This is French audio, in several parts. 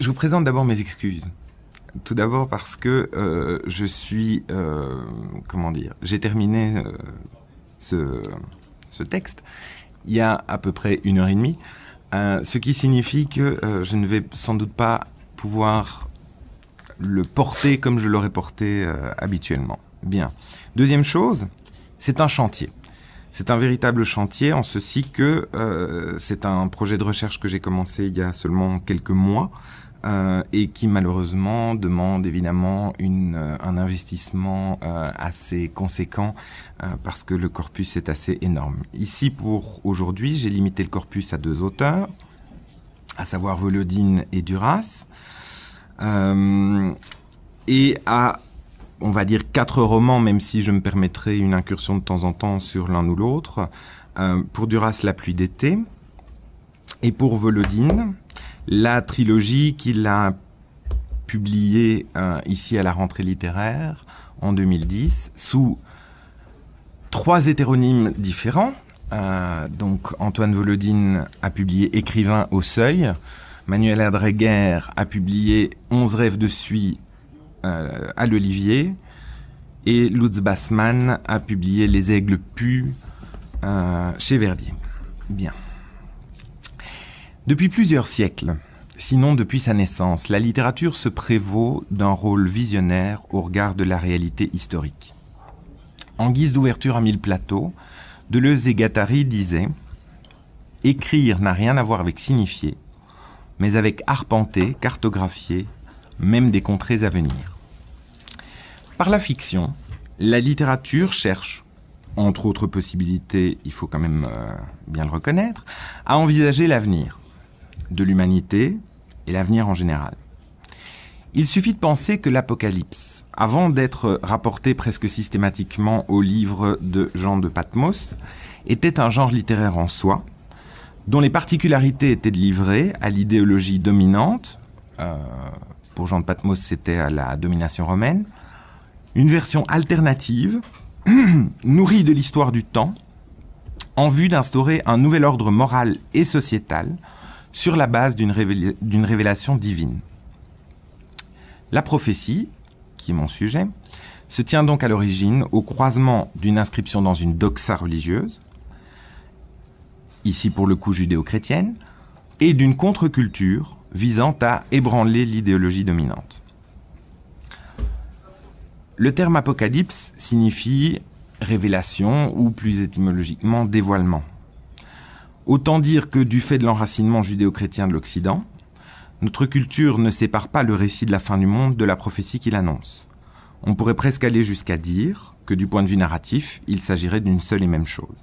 Je vous présente d'abord mes excuses. Tout d'abord parce que je suis... j'ai terminé ce texte il y a à peu près 1h30, ce qui signifie que je ne vais sans doute pas pouvoir le porter comme je l'aurais porté habituellement. Bien. Deuxième chose, c'est un chantier. C'est un véritable chantier en ceci que c'est un projet de recherche que j'ai commencé il y a seulement quelques mois et qui malheureusement demande évidemment un investissement assez conséquent parce que le corpus est assez énorme. Ici pour aujourd'hui, j'ai limité le corpus à 2 auteurs, à savoir Volodine et Duras, et à, on va dire, 4 romans, même si je me permettrai une incursion de temps en temps sur l'un ou l'autre. Pour Duras, La pluie d'été, et pour Volodine, la trilogie qu'il a publiée ici à la rentrée littéraire en 2010, sous 3 hétéronymes différents. Donc Antoine Volodine a publié Écrivain au Seuil, Manuel Adreguer a publié 11 rêves de Suie à l'Olivier, et Lutz Bassmann a publié Les aigles puent chez Verdier. Bien. Depuis plusieurs siècles, sinon depuis sa naissance, la littérature se prévaut d'un rôle visionnaire au regard de la réalité historique. En guise d'ouverture à 1000 plateaux, Deleuze et Guattari disaient « Écrire n'a rien à voir avec signifier, mais avec arpenter, cartographier, même des contrées à venir. » Par la fiction, la littérature cherche, entre autres possibilités, il faut quand même bien le reconnaître, à envisager l'avenir de l'humanité et l'avenir en général. Il suffit de penser que l'Apocalypse, avant d'être rapporté presque systématiquement au livre de Jean de Patmos, était un genre littéraire en soi, dont les particularités étaient de livrer à l'idéologie dominante, pour Jean de Patmos c'était à la domination romaine, une version alternative, nourrie de l'histoire du temps, en vue d'instaurer un nouvel ordre moral et sociétal sur la base d'une révélation divine. La prophétie, qui est mon sujet, se tient donc à l'origine au croisement d'une inscription dans une doxa religieuse, ici pour le coup judéo-chrétienne, et d'une contre-culture visant à ébranler l'idéologie dominante. Le terme apocalypse signifie révélation ou plus étymologiquement dévoilement. Autant dire que du fait de l'enracinement judéo-chrétien de l'Occident, notre culture ne sépare pas le récit de la fin du monde de la prophétie qu'il annonce. On pourrait presque aller jusqu'à dire que du point de vue narratif, il s'agirait d'une seule et même chose.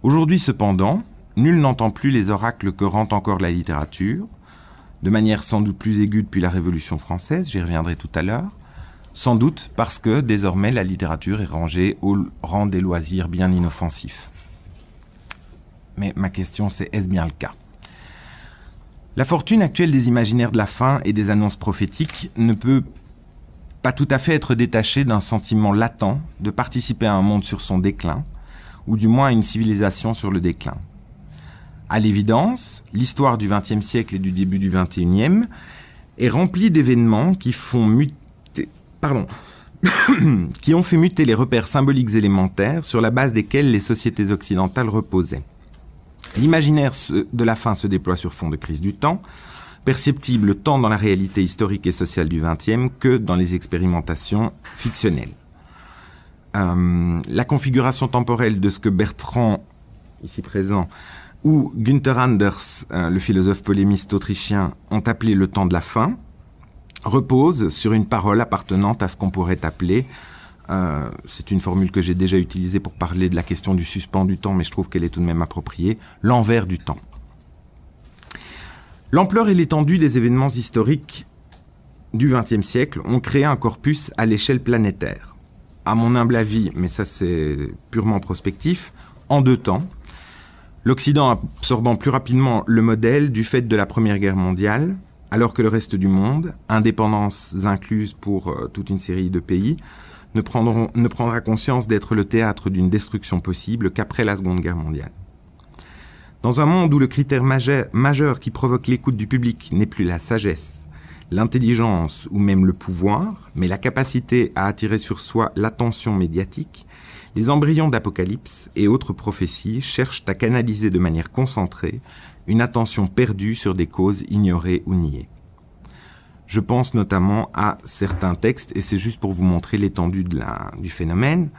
Aujourd'hui cependant, nul n'entend plus les oracles que rend encore la littérature, de manière sans doute plus aiguë depuis la Révolution française, j'y reviendrai tout à l'heure, sans doute parce que désormais la littérature est rangée au rang des loisirs bien inoffensifs. Mais ma question c'est, est-ce bien le cas ? La fortune actuelle des imaginaires de la fin et des annonces prophétiques ne peut pas tout à fait être détachée d'un sentiment latent de participer à un monde sur son déclin, ou du moins à une civilisation sur le déclin. À l'évidence, l'histoire du XXe siècle et du début du XXIe est remplie d'événements qui ont fait muter les repères symboliques élémentaires sur la base desquels les sociétés occidentales reposaient. L'imaginaire de la fin se déploie sur fond de crise du temps, perceptible tant dans la réalité historique et sociale du XXe que dans les expérimentations fictionnelles. La configuration temporelle de ce que Bertrand, ici présent, ou Günther Anders, le philosophe polémiste autrichien, ont appelé le temps de la fin, repose sur une parole appartenant à ce qu'on pourrait appeler, c'est une formule que j'ai déjà utilisée pour parler de la question du suspens du temps, mais je trouve qu'elle est tout de même appropriée, l'envers du temps. L'ampleur et l'étendue des événements historiques du XXe siècle ont créé un corpus à l'échelle planétaire. À mon humble avis, mais ça c'est purement prospectif, en 2 temps, l'Occident absorbant plus rapidement le modèle du fait de la Première Guerre mondiale, alors que le reste du monde, indépendances incluses pour toute une série de pays, ne prendra conscience d'être le théâtre d'une destruction possible qu'après la Seconde Guerre mondiale. Dans un monde où le critère majeur qui provoque l'écoute du public n'est plus la sagesse, l'intelligence ou même le pouvoir, mais la capacité à attirer sur soi l'attention médiatique, les embryons d'Apocalypse et autres prophéties cherchent à canaliser de manière concentrée une attention perdue sur des causes ignorées ou niées. Je pense notamment à certains textes, et c'est juste pour vous montrer l'étendue du phénomène,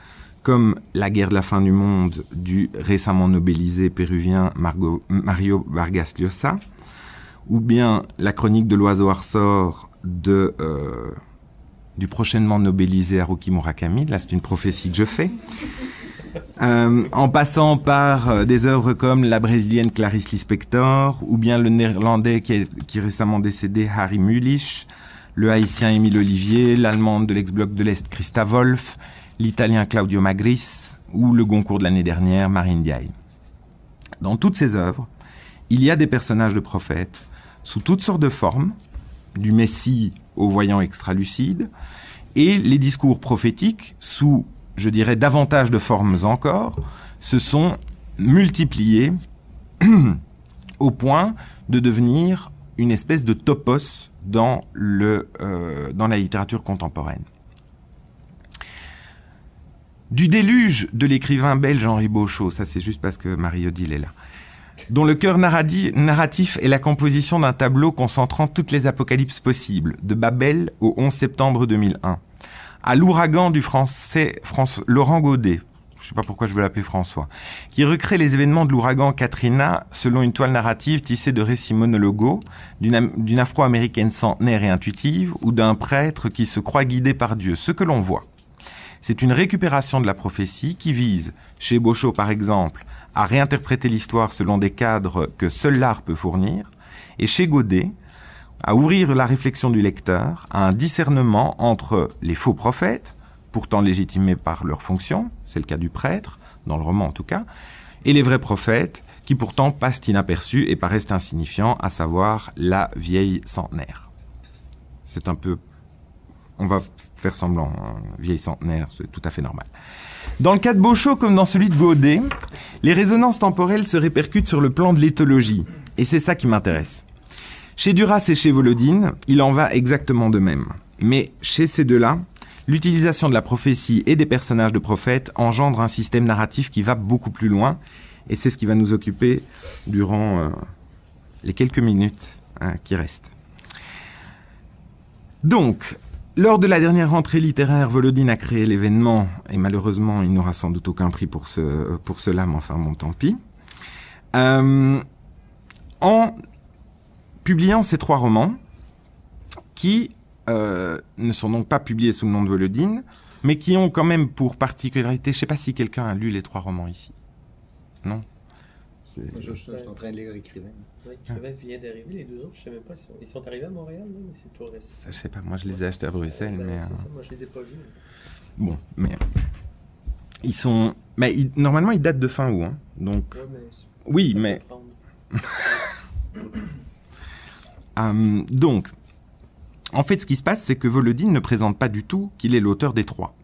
comme La guerre de la fin du monde du récemment nobelisé péruvien Mario Vargas Llosa, ou bien La chronique de l'oiseau arsor du prochainement nobelisé Haruki Murakami, là c'est une prophétie que je fais, en passant par des œuvres comme la brésilienne Clarice Lispector, ou bien le néerlandais qui est récemment décédé Harry Mulisch, le haïtien Émile Olivier, l'allemande de l'ex-bloc de l'Est Christa Wolf, l'italien Claudio Magris, ou le Goncourt de l'année dernière Marine Diaye. Dans toutes ces œuvres, il y a des personnages de prophètes, sous toutes sortes de formes, du Messie au voyant extra-lucide, et les discours prophétiques, sous, je dirais, davantage de formes encore, se sont multipliés au point de devenir une espèce de topos dans la littérature contemporaine. Du déluge de l'écrivain belge Henri Beauchot, ça c'est juste parce que Marie-Odile est là, dont le cœur narratif est la composition d'un tableau concentrant toutes les apocalypses possibles, de Babel au 11 septembre 2001, à l'ouragan du français Laurent Godet, je ne sais pas pourquoi je veux l'appeler François, qui recrée les événements de l'ouragan Katrina selon une toile narrative tissée de récits monologaux, d'une afro-américaine centenaire et intuitive, ou d'un prêtre qui se croit guidé par Dieu, ce que l'on voit. C'est une récupération de la prophétie qui vise, chez Beauchot par exemple, à réinterpréter l'histoire selon des cadres que seul l'art peut fournir, et chez Godet, à ouvrir la réflexion du lecteur à un discernement entre les faux prophètes, pourtant légitimés par leur fonction, c'est le cas du prêtre, dans le roman en tout cas, et les vrais prophètes, qui pourtant passent inaperçus et paraissent insignifiants, à savoir la vieille centenaire. C'est un peu... On va faire semblant, hein, vieille centenaire, c'est tout à fait normal. Dans le cas de Beauchot, comme dans celui de Godet, les résonances temporelles se répercutent sur le plan de l'éthologie, et c'est ça qui m'intéresse. Chez Duras et chez Volodine, il en va exactement de même. Mais chez ces deux-là, l'utilisation de la prophétie et des personnages de prophètes engendre un système narratif qui va beaucoup plus loin, et c'est ce qui va nous occuper durant les quelques minutes qui restent. Donc, lors de la dernière rentrée littéraire, Volodine a créé l'événement, et malheureusement, il n'aura sans doute aucun prix pour cela, mais enfin bon, tant pis. En publiant ces 3 romans, qui ne sont donc pas publiés sous le nom de Volodine, mais qui ont quand même pour particularité, je ne sais pas si quelqu'un a lu les 3 romans ici. Non? Je suis en train de lire Écrivain. Oui, Écrivain vient d'arriver, les 2 autres, je ne sais même pas, ils sont arrivés à Montréal, là, mais c'est tout récent. Ça, je ne sais pas, moi je les ai achetés à Bruxelles, mais... C'est ça, moi je les ai pas vus. Bon, mais... Ils sont... Mais normalement, ils datent de fin août, hein, donc... Ouais, mais oui, mais... Donc, en fait, ce qui se passe, c'est que Volodine ne présente pas du tout qu'il est l'auteur des 3.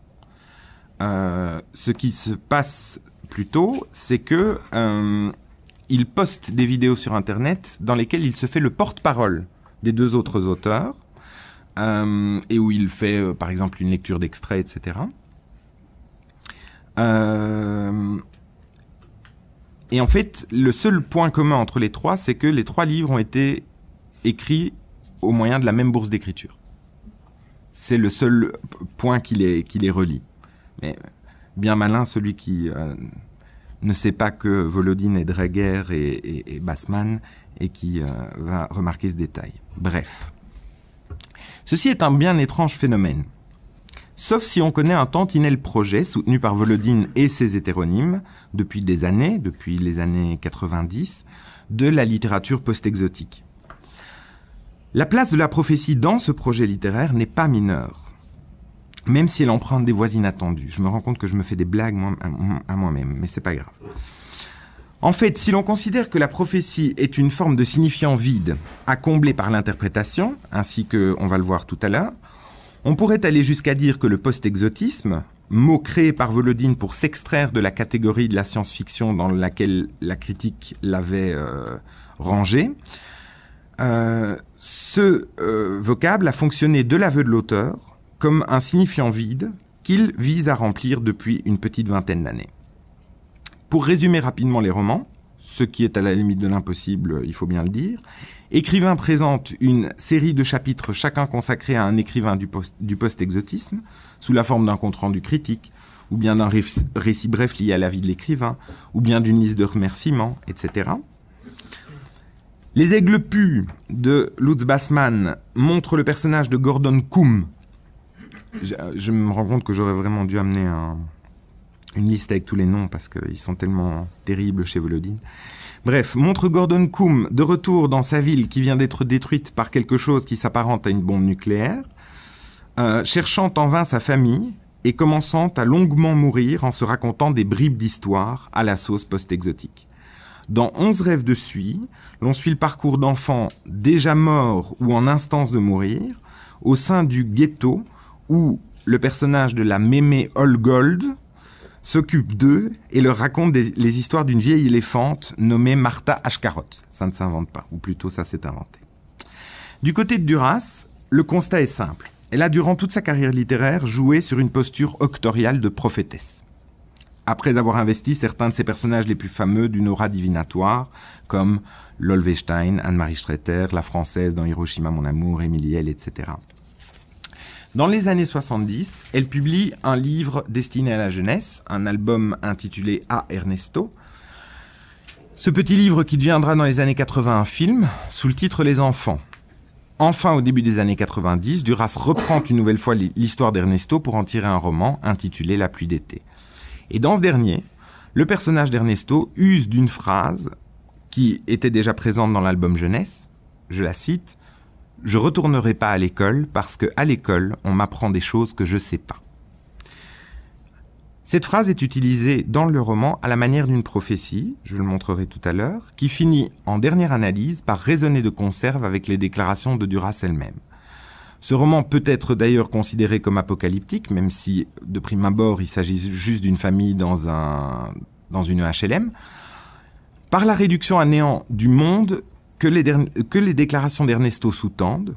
Ce qui se passe plutôt, c'est que il poste des vidéos sur Internet dans lesquelles il se fait le porte-parole des 2 autres auteurs, et où il fait, par exemple, une lecture d'extraits, etc. Et en fait, le seul point commun entre les 3, c'est que les 3 livres ont été écrits au moyen de la même bourse d'écriture. C'est le seul point qui les relie. Mais bien malin celui qui ne sait pas que Volodine est Dreger et Bassman et qui va remarquer ce détail. Bref. Ceci est un bien étrange phénomène. Sauf si on connaît un tantinel projet soutenu par Volodine et ses hétéronymes depuis des années, depuis les années 90, de la littérature post-exotique. La place de la prophétie dans ce projet littéraire n'est pas mineure, même si elle emprunte des voies inattendues. Je me rends compte que je me fais des blagues à moi-même, mais c'est pas grave. En fait, si l'on considère que la prophétie est une forme de signifiant vide à combler par l'interprétation, ainsi que, on va le voir tout à l'heure, on pourrait aller jusqu'à dire que le post-exotisme, mot créé par Volodine pour s'extraire de la catégorie de la science-fiction dans laquelle la critique l'avait rangé. Ce vocable a fonctionné de l'aveu de l'auteur comme un signifiant vide qu'il vise à remplir depuis une petite vingtaine d'années. Pour résumer rapidement les romans, ce qui est à la limite de l'impossible, il faut bien le dire, Écrivain présente une série de chapitres chacun consacrés à un écrivain du post-exotisme, sous la forme d'un compte-rendu critique, ou bien d'un récit bref lié à la vie de l'écrivain, ou bien d'une liste de remerciements, etc. Les Aigles Pus de Lutz Bassmann montrent le personnage de Gordon Koum. Je me rends compte que j'aurais vraiment dû amener une liste avec tous les noms, parce qu'ils sont tellement terribles chez Volodine. Bref, montre Gordon Koum de retour dans sa ville qui vient d'être détruite par quelque chose qui s'apparente à une bombe nucléaire, cherchant en vain sa famille et commençant à longuement mourir en se racontant des bribes d'histoire à la sauce post-exotique. Dans 11 rêves de suie, l'on suit le parcours d'enfants déjà morts ou en instance de mourir, au sein du ghetto où le personnage de la mémé Olgold s'occupe d'eux et leur raconte les histoires d'une vieille éléphante nommée Martha Ashkarot. Ça ne s'invente pas, ou plutôt ça s'est inventé. Du côté de Duras, le constat est simple. Elle a, durant toute sa carrière littéraire, joué sur une posture octoriale de prophétesse. Après avoir investi certains de ses personnages les plus fameux d'une aura divinatoire, comme Lolvestein, Anne-Marie Streeter, la Française dans Hiroshima mon amour, Émilie L, etc. Dans les années 70, elle publie un livre destiné à la jeunesse, un album intitulé « A Ernesto ». Ce petit livre qui deviendra dans les années 80 un film, sous le titre « Les enfants ». Enfin, au début des années 90, Duras reprend une nouvelle fois l'histoire d'Ernesto pour en tirer un roman intitulé « La pluie d'été ». Et dans ce dernier, le personnage d'Ernesto use d'une phrase qui était déjà présente dans l'album jeunesse, je la cite, « Je retournerai pas à l'école parce qu'à l'école, on m'apprend des choses que je sais pas. » Cette phrase est utilisée dans le roman à la manière d'une prophétie, je le montrerai tout à l'heure, qui finit en dernière analyse par résonner de conserve avec les déclarations de Duras elle-même. Ce roman peut être d'ailleurs considéré comme apocalyptique, même si de prime abord il s'agit juste d'une famille dans une HLM, par la réduction à néant du monde que les déclarations d'Ernesto sous-tendent,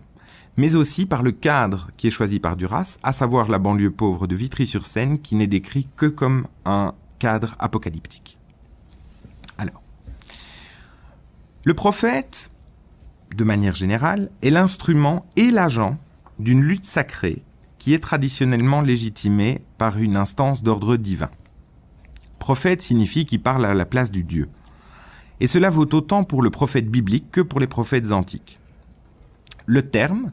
mais aussi par le cadre qui est choisi par Duras, à savoir la banlieue pauvre de Vitry-sur-Seine, qui n'est décrit que comme un cadre apocalyptique. Alors, le prophète, de manière générale, est l'instrument et l'agent d'une lutte sacrée qui est traditionnellement légitimée par une instance d'ordre divin. Prophète signifie qui parle à la place du Dieu. Et cela vaut autant pour le prophète biblique que pour les prophètes antiques. Le terme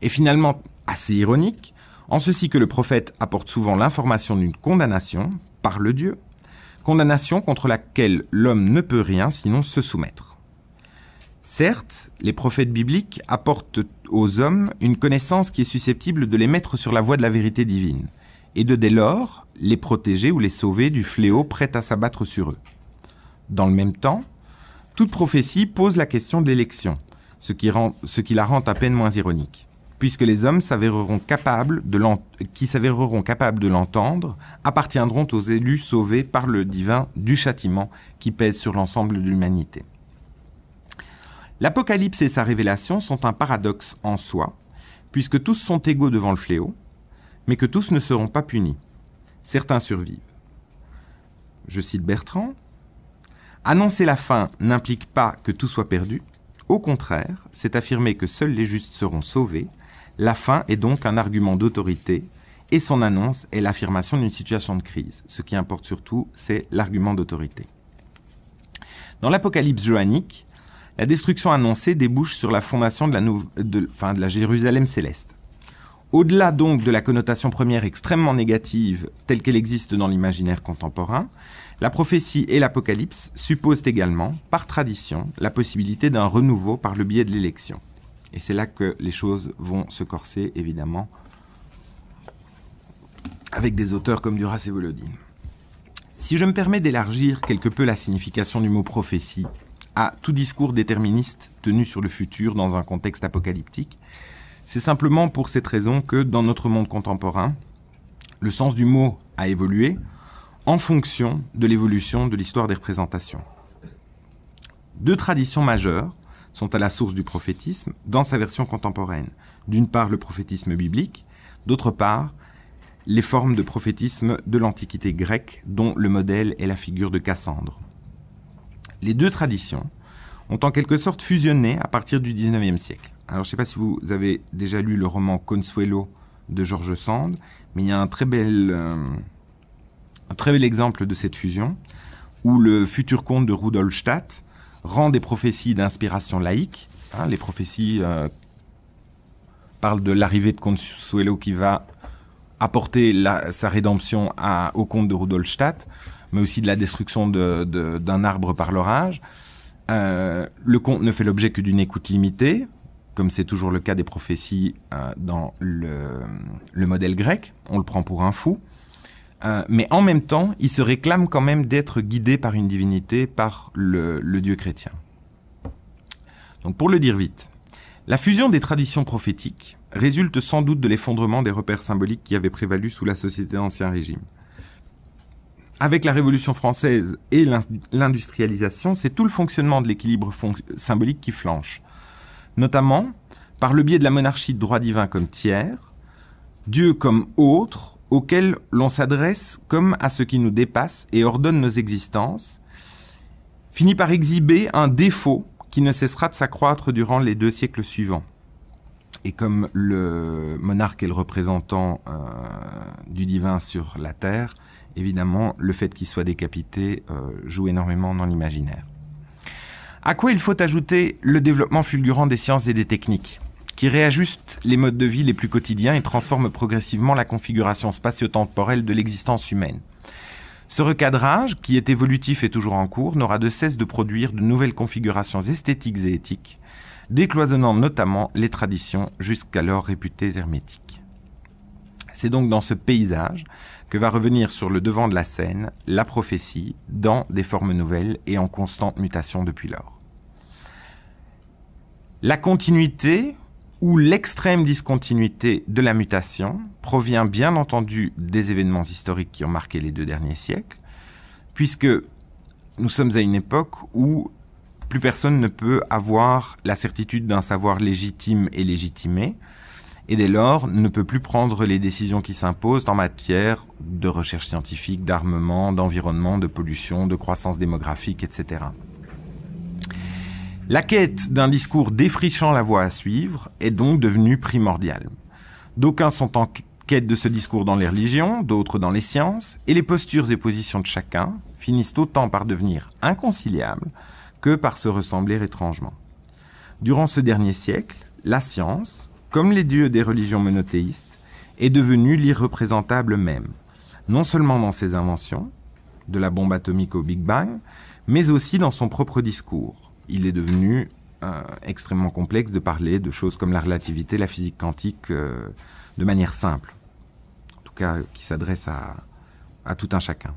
est finalement assez ironique, en ceci que le prophète apporte souvent l'information d'une condamnation par le Dieu, condamnation contre laquelle l'homme ne peut rien sinon se soumettre. Certes, les prophètes bibliques apportent aux hommes une connaissance qui est susceptible de les mettre sur la voie de la vérité divine, et de dès lors les protéger ou les sauver du fléau prêt à s'abattre sur eux. Dans le même temps, toute prophétie pose la question de l'élection, ce qui la rend à peine moins ironique, puisque les hommes qui s'avéreront capables de l'entendre appartiendront aux élus sauvés par le divin du châtiment qui pèse sur l'ensemble de l'humanité. L'Apocalypse et sa révélation sont un paradoxe en soi, puisque tous sont égaux devant le fléau, mais que tous ne seront pas punis. Certains survivent. Je cite Bertrand, « Annoncer la fin n'implique pas que tout soit perdu. Au contraire, c'est affirmer que seuls les justes seront sauvés. La fin est donc un argument d'autorité et son annonce est l'affirmation d'une situation de crise. Ce qui importe surtout, c'est l'argument d'autorité. » Dans l'Apocalypse johannique, la destruction annoncée débouche sur la fondation de la Jérusalem céleste. Au-delà donc de la connotation première extrêmement négative telle qu'elle existe dans l'imaginaire contemporain, la prophétie et l'Apocalypse supposent également, par tradition, la possibilité d'un renouveau par le biais de l'élection. Et c'est là que les choses vont se corser, évidemment, avec des auteurs comme Duras et Volodine. Si je me permets d'élargir quelque peu la signification du mot prophétie à tout discours déterministe tenu sur le futur dans un contexte apocalyptique, c'est simplement pour cette raison que, dans notre monde contemporain, Le sens du mot a évolué en fonction de l'évolution de l'histoire des représentations. Deux traditions majeures sont à la source du prophétisme dans sa version contemporaine. D'une part, le prophétisme biblique, d'autre part, les formes de prophétisme de l'Antiquité grecque, dont le modèle est la figure de Cassandre. Les deux traditions ont en quelque sorte fusionné à partir du XIXe siècle. Alors, je ne sais pas si vous avez déjà lu le roman Consuelo de George Sand, mais il y a un très bel exemple de cette fusion, où le futur comte de Rudolstadt rend des prophéties d'inspiration laïque. Les prophéties parlent de l'arrivée de Consuelo qui va apporter sa rédemption au comte de Rudolstadt, mais aussi de la destruction d'un arbre par l'orage. Le comte ne fait l'objet que d'une écoute limitée, comme c'est toujours le cas des prophéties dans le modèle grec. On le prend pour un fou. Mais en même temps, il se réclame quand même d'être guidé par une divinité, par le Dieu chrétien. Donc pour le dire vite, la fusion des traditions prophétiques résulte sans doute de l'effondrement des repères symboliques qui avaient prévalu sous la société d'Ancien Régime. Avec la Révolution française et l'industrialisation, c'est tout le fonctionnement de l'équilibre symbolique qui flanche, notamment par le biais de la monarchie de droit divin comme tiers, Dieu comme autre, auquel l'on s'adresse comme à ce qui nous dépasse et ordonne nos existences, finit par exhiber un défaut qui ne cessera de s'accroître durant les 2 siècles suivants. Et comme le monarque est le représentant du divin sur la terre, évidemment, le fait qu'il soit décapité joue énormément dans l'imaginaire. À quoi il faut ajouter le développement fulgurant des sciences et des techniques, qui réajuste les modes de vie les plus quotidiens et transforme progressivement la configuration spatio-temporelle de l'existence humaine. Ce recadrage, qui est évolutif et toujours en cours, n'aura de cesse de produire de nouvelles configurations esthétiques et éthiques, décloisonnant notamment les traditions jusqu'alors réputées hermétiques. C'est donc dans ce paysage que va revenir sur le devant de la scène la prophétie dans des formes nouvelles et en constante mutation depuis lors. La continuité où l'extrême discontinuité de la mutation provient bien entendu des événements historiques qui ont marqué les 2 derniers siècles, puisque nous sommes à une époque où plus personne ne peut avoir la certitude d'un savoir légitime et légitimé, et dès lors ne peut plus prendre les décisions qui s'imposent en matière de recherche scientifique, d'armement, d'environnement, de pollution, de croissance démographique, etc. La quête d'un discours défrichant la voie à suivre est donc devenue primordiale. D'aucuns sont en quête de ce discours dans les religions, d'autres dans les sciences, et les postures et positions de chacun finissent autant par devenir inconciliables que par se ressembler étrangement. Durant ce dernier siècle, la science, comme les dieux des religions monothéistes, est devenue l'irreprésentable même, non seulement dans ses inventions, de la bombe atomique au Big Bang, mais aussi dans son propre discours. Il est devenu extrêmement complexe de parler de choses comme la relativité, la physique quantique, de manière simple, en tout cas qui s'adresse à tout un chacun.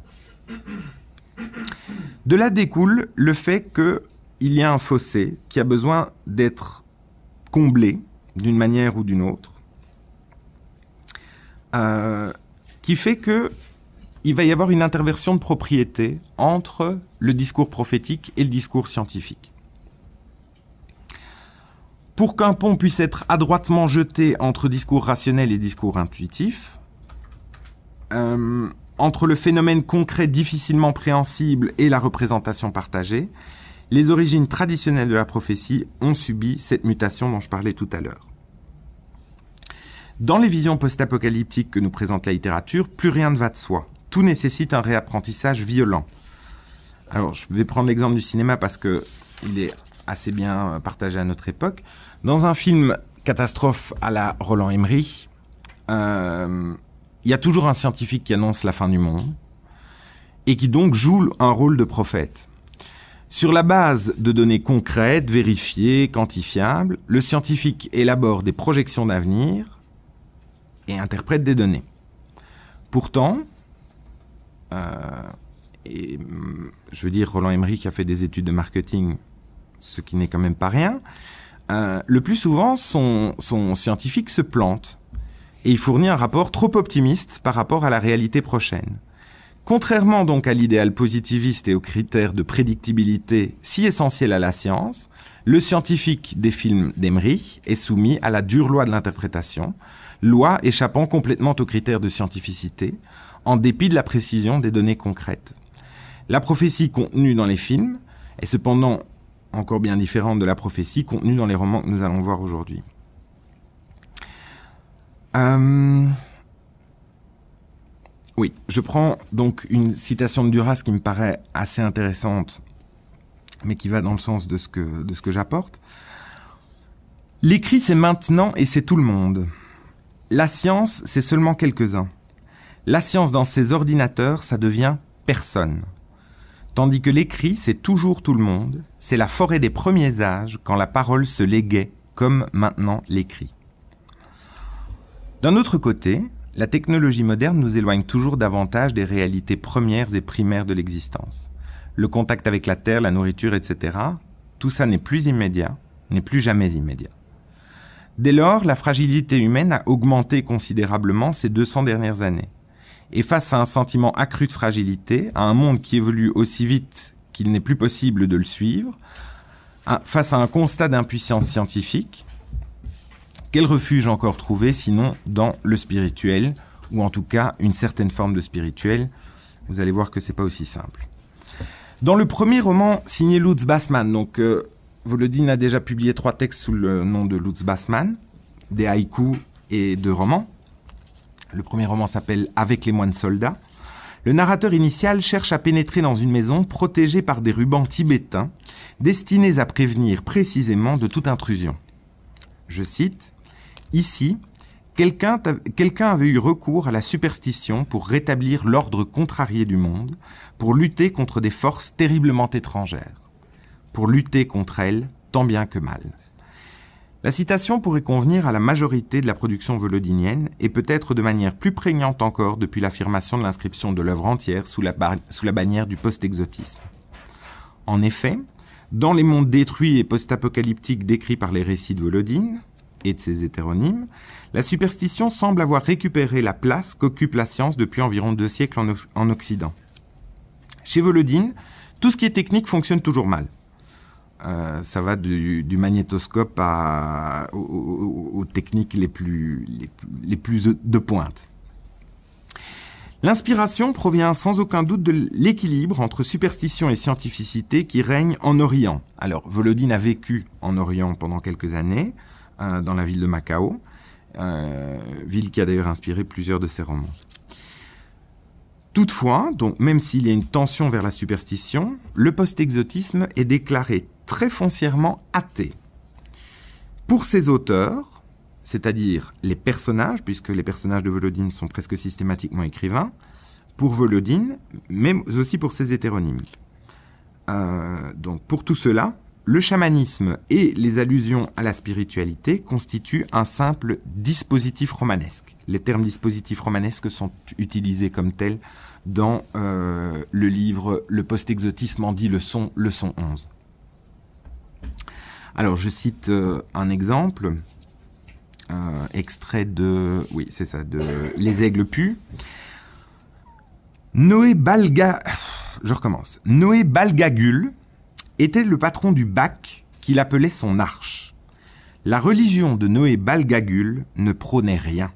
De là découle le fait qu'il y a un fossé qui a besoin d'être comblé d'une manière ou d'une autre, qui fait qu'il va y avoir une interversion de propriété entre le discours prophétique et le discours scientifique. Pour qu'un pont puisse être adroitement jeté entre discours rationnel et discours intuitif, entre le phénomène concret difficilement préhensible et la représentation partagée, les origines traditionnelles de la prophétie ont subi cette mutation dont je parlais tout à l'heure. Dans les visions post-apocalyptiques que nous présente la littérature, plus rien ne va de soi. Tout nécessite un réapprentissage violent. Alors, je vais prendre l'exemple du cinéma parce qu'il est assez bien partagé à notre époque. Dans un film catastrophe à la Roland Emmerich, il y a toujours un scientifique qui annonce la fin du monde et qui donc joue un rôle de prophète. Sur la base de données concrètes, vérifiées, quantifiables, le scientifique élabore des projections d'avenir et interprète des données. Pourtant, Roland Emmerich a fait des études de marketing, ce qui n'est quand même pas rien. Le plus souvent, son scientifique se plante. et il fournit un rapport trop optimiste par rapport à la réalité prochaine. Contrairement donc à l'idéal positiviste et aux critères de prédictibilité si essentiels à la science, le scientifique des films d'Emmerich est soumis à la dure loi de l'interprétation, loi échappant complètement aux critères de scientificité, en dépit de la précision des données concrètes. La prophétie contenue dans les films est cependant encore bien différente de la prophétie contenue dans les romans que nous allons voir aujourd'hui. Oui, je prends donc une citation de Duras qui me paraît assez intéressante, mais qui va dans le sens de ce que j'apporte. « L'écrit, c'est maintenant et c'est tout le monde. La science, c'est seulement quelques-uns. La science dans ses ordinateurs, ça devient personne. Tandis que l'écrit, c'est toujours tout le monde. C'est la forêt des premiers âges quand la parole se léguait, comme maintenant l'écrit. » D'un autre côté, la technologie moderne nous éloigne toujours davantage des réalités premières et primaires de l'existence. Le contact avec la terre, la nourriture, etc., tout ça n'est plus immédiat, n'est plus jamais immédiat. Dès lors, la fragilité humaine a augmenté considérablement ces 200 dernières années. Et face à un sentiment accru de fragilité, à un monde qui évolue aussi vite qu'il n'est plus possible de le suivre, face à un constat d'impuissance scientifique, quel refuge encore trouver sinon dans le spirituel, ou en tout cas une certaine forme de spirituel? Vous allez voir que c'est pas aussi simple. Dans le premier roman signé Lutz Bassmann, donc Volodine a déjà publié 3 textes sous le nom de Lutz Bassmann, des haïkus et 2 romans. Le premier roman s'appelle « Avec les moines soldats ». Le narrateur initial cherche à pénétrer dans une maison protégée par des rubans tibétains, destinés à prévenir précisément de toute intrusion. Je cite: « Ici, quelqu'un avait eu recours à la superstition pour rétablir l'ordre contrarié du monde, pour lutter contre des forces terriblement étrangères, pour lutter contre elles tant bien que mal. » La citation pourrait convenir à la majorité de la production volodinienne et peut-être de manière plus prégnante encore depuis l'affirmation de l'inscription de l'œuvre entière sous la bannière du post-exotisme. En effet, dans les mondes détruits et post-apocalyptiques décrits par les récits de Volodine et de ses hétéronymes, la superstition semble avoir récupéré la place qu'occupe la science depuis environ 2 siècles en Occident. Chez Volodine, tout ce qui est technique fonctionne toujours mal. Ça va du magnétoscope aux techniques les plus de pointe. L'inspiration provient sans aucun doute de l'équilibre entre superstition et scientificité qui règne en Orient. Alors, Volodine a vécu en Orient pendant quelques années, dans la ville de Macao, ville qui a d'ailleurs inspiré plusieurs de ses romans. Toutefois, donc, même s'il y a une tension vers la superstition, le post-exotisme est déclaré très foncièrement athée. Pour ses auteurs, c'est-à-dire les personnages, puisque les personnages de Volodine sont presque systématiquement écrivains, pour Volodine, mais aussi pour ses hétéronymes. Donc pour tout cela, le chamanisme et les allusions à la spiritualité constituent un simple dispositif romanesque. Les termes dispositifs romanesques sont utilisés comme tels dans le livre « Le post-exotisme en 10 leçons, leçon 11 ». Alors, je cite un exemple, extrait de... Oui, c'est ça, de Les Aigles Pus. Noé Balgagul était le patron du bac qu'il appelait son arche. La religion de Noé Balgagul ne prônait rien,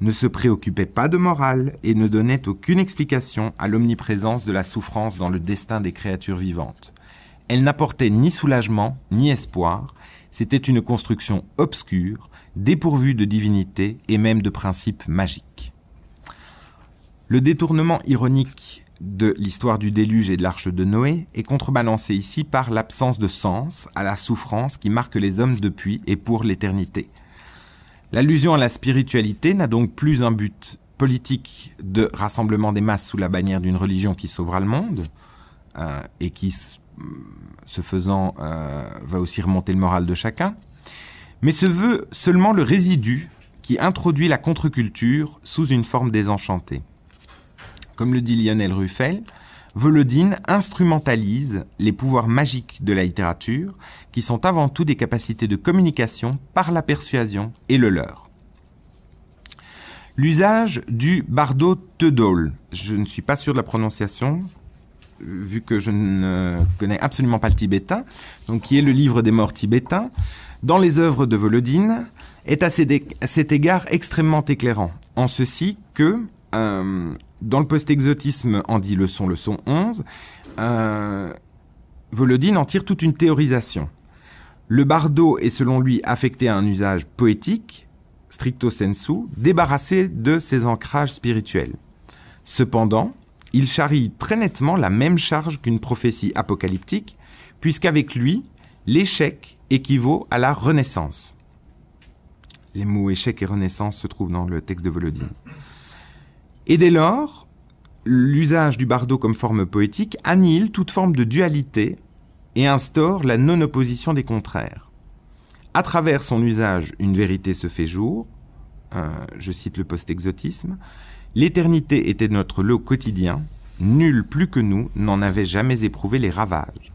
ne se préoccupait pas de morale et ne donnait aucune explication à l'omniprésence de la souffrance dans le destin des créatures vivantes. Elle n'apportait ni soulagement, ni espoir, c'était une construction obscure, dépourvue de divinité et même de principes magiques. Le détournement ironique de l'histoire du déluge et de l'arche de Noé est contrebalancé ici par l'absence de sens à la souffrance qui marque les hommes depuis et pour l'éternité. L'allusion à la spiritualité n'a donc plus un but politique de rassemblement des masses sous la bannière d'une religion qui sauvera le monde et qui, ce faisant, va aussi remonter le moral de chacun, mais se veut seulement le résidu qui introduit la contre-culture sous une forme désenchantée. Comme le dit Lionel Ruffel, Volodine instrumentalise les pouvoirs magiques de la littérature, qui sont avant tout des capacités de communication par la persuasion et le leurre. L'usage du bardo Tedol, je ne suis pas sûr de la prononciation, vu que je ne connais absolument pas le tibétain, donc qui est le livre des morts tibétains, dans les œuvres de Volodine, est à cet égard extrêmement éclairant, en ceci que, dans le post-exotisme en dit leçon 11, Volodine en tire toute une théorisation. Le bardo est selon lui affecté à un usage poétique, stricto sensu, débarrassé de ses ancrages spirituels. Cependant, il charrie très nettement la même charge qu'une prophétie apocalyptique, puisqu'avec lui, l'échec équivaut à la renaissance. Les mots échec et renaissance se trouvent dans le texte de Volodine. Et dès lors, l'usage du bardo comme forme poétique annihile toute forme de dualité et instaure la non-opposition des contraires. À travers son usage, une vérité se fait jour, je cite le post-exotisme, l'éternité était notre lot quotidien, nul plus que nous n'en avait jamais éprouvé les ravages.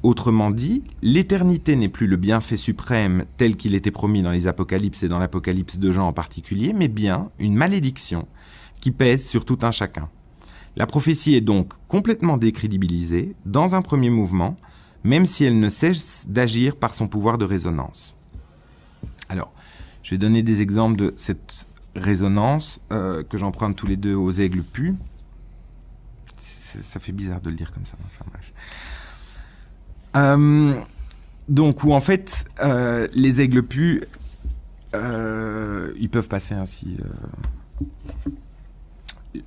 Autrement dit, l'éternité n'est plus le bienfait suprême tel qu'il était promis dans les apocalypses et dans l'apocalypse de Jean en particulier, mais bien une malédiction qui pèse sur tout un chacun. La prophétie est donc complètement décrédibilisée dans un premier mouvement, même si elle ne cesse d'agir par son pouvoir de résonance. Alors, je vais donner des exemples de cette résonance que j'emprunte tous les deux aux aigles pus. Ça fait bizarre de le dire comme ça. Enfin, bref. Donc, où en fait, les aigles pus, ils peuvent passer ainsi.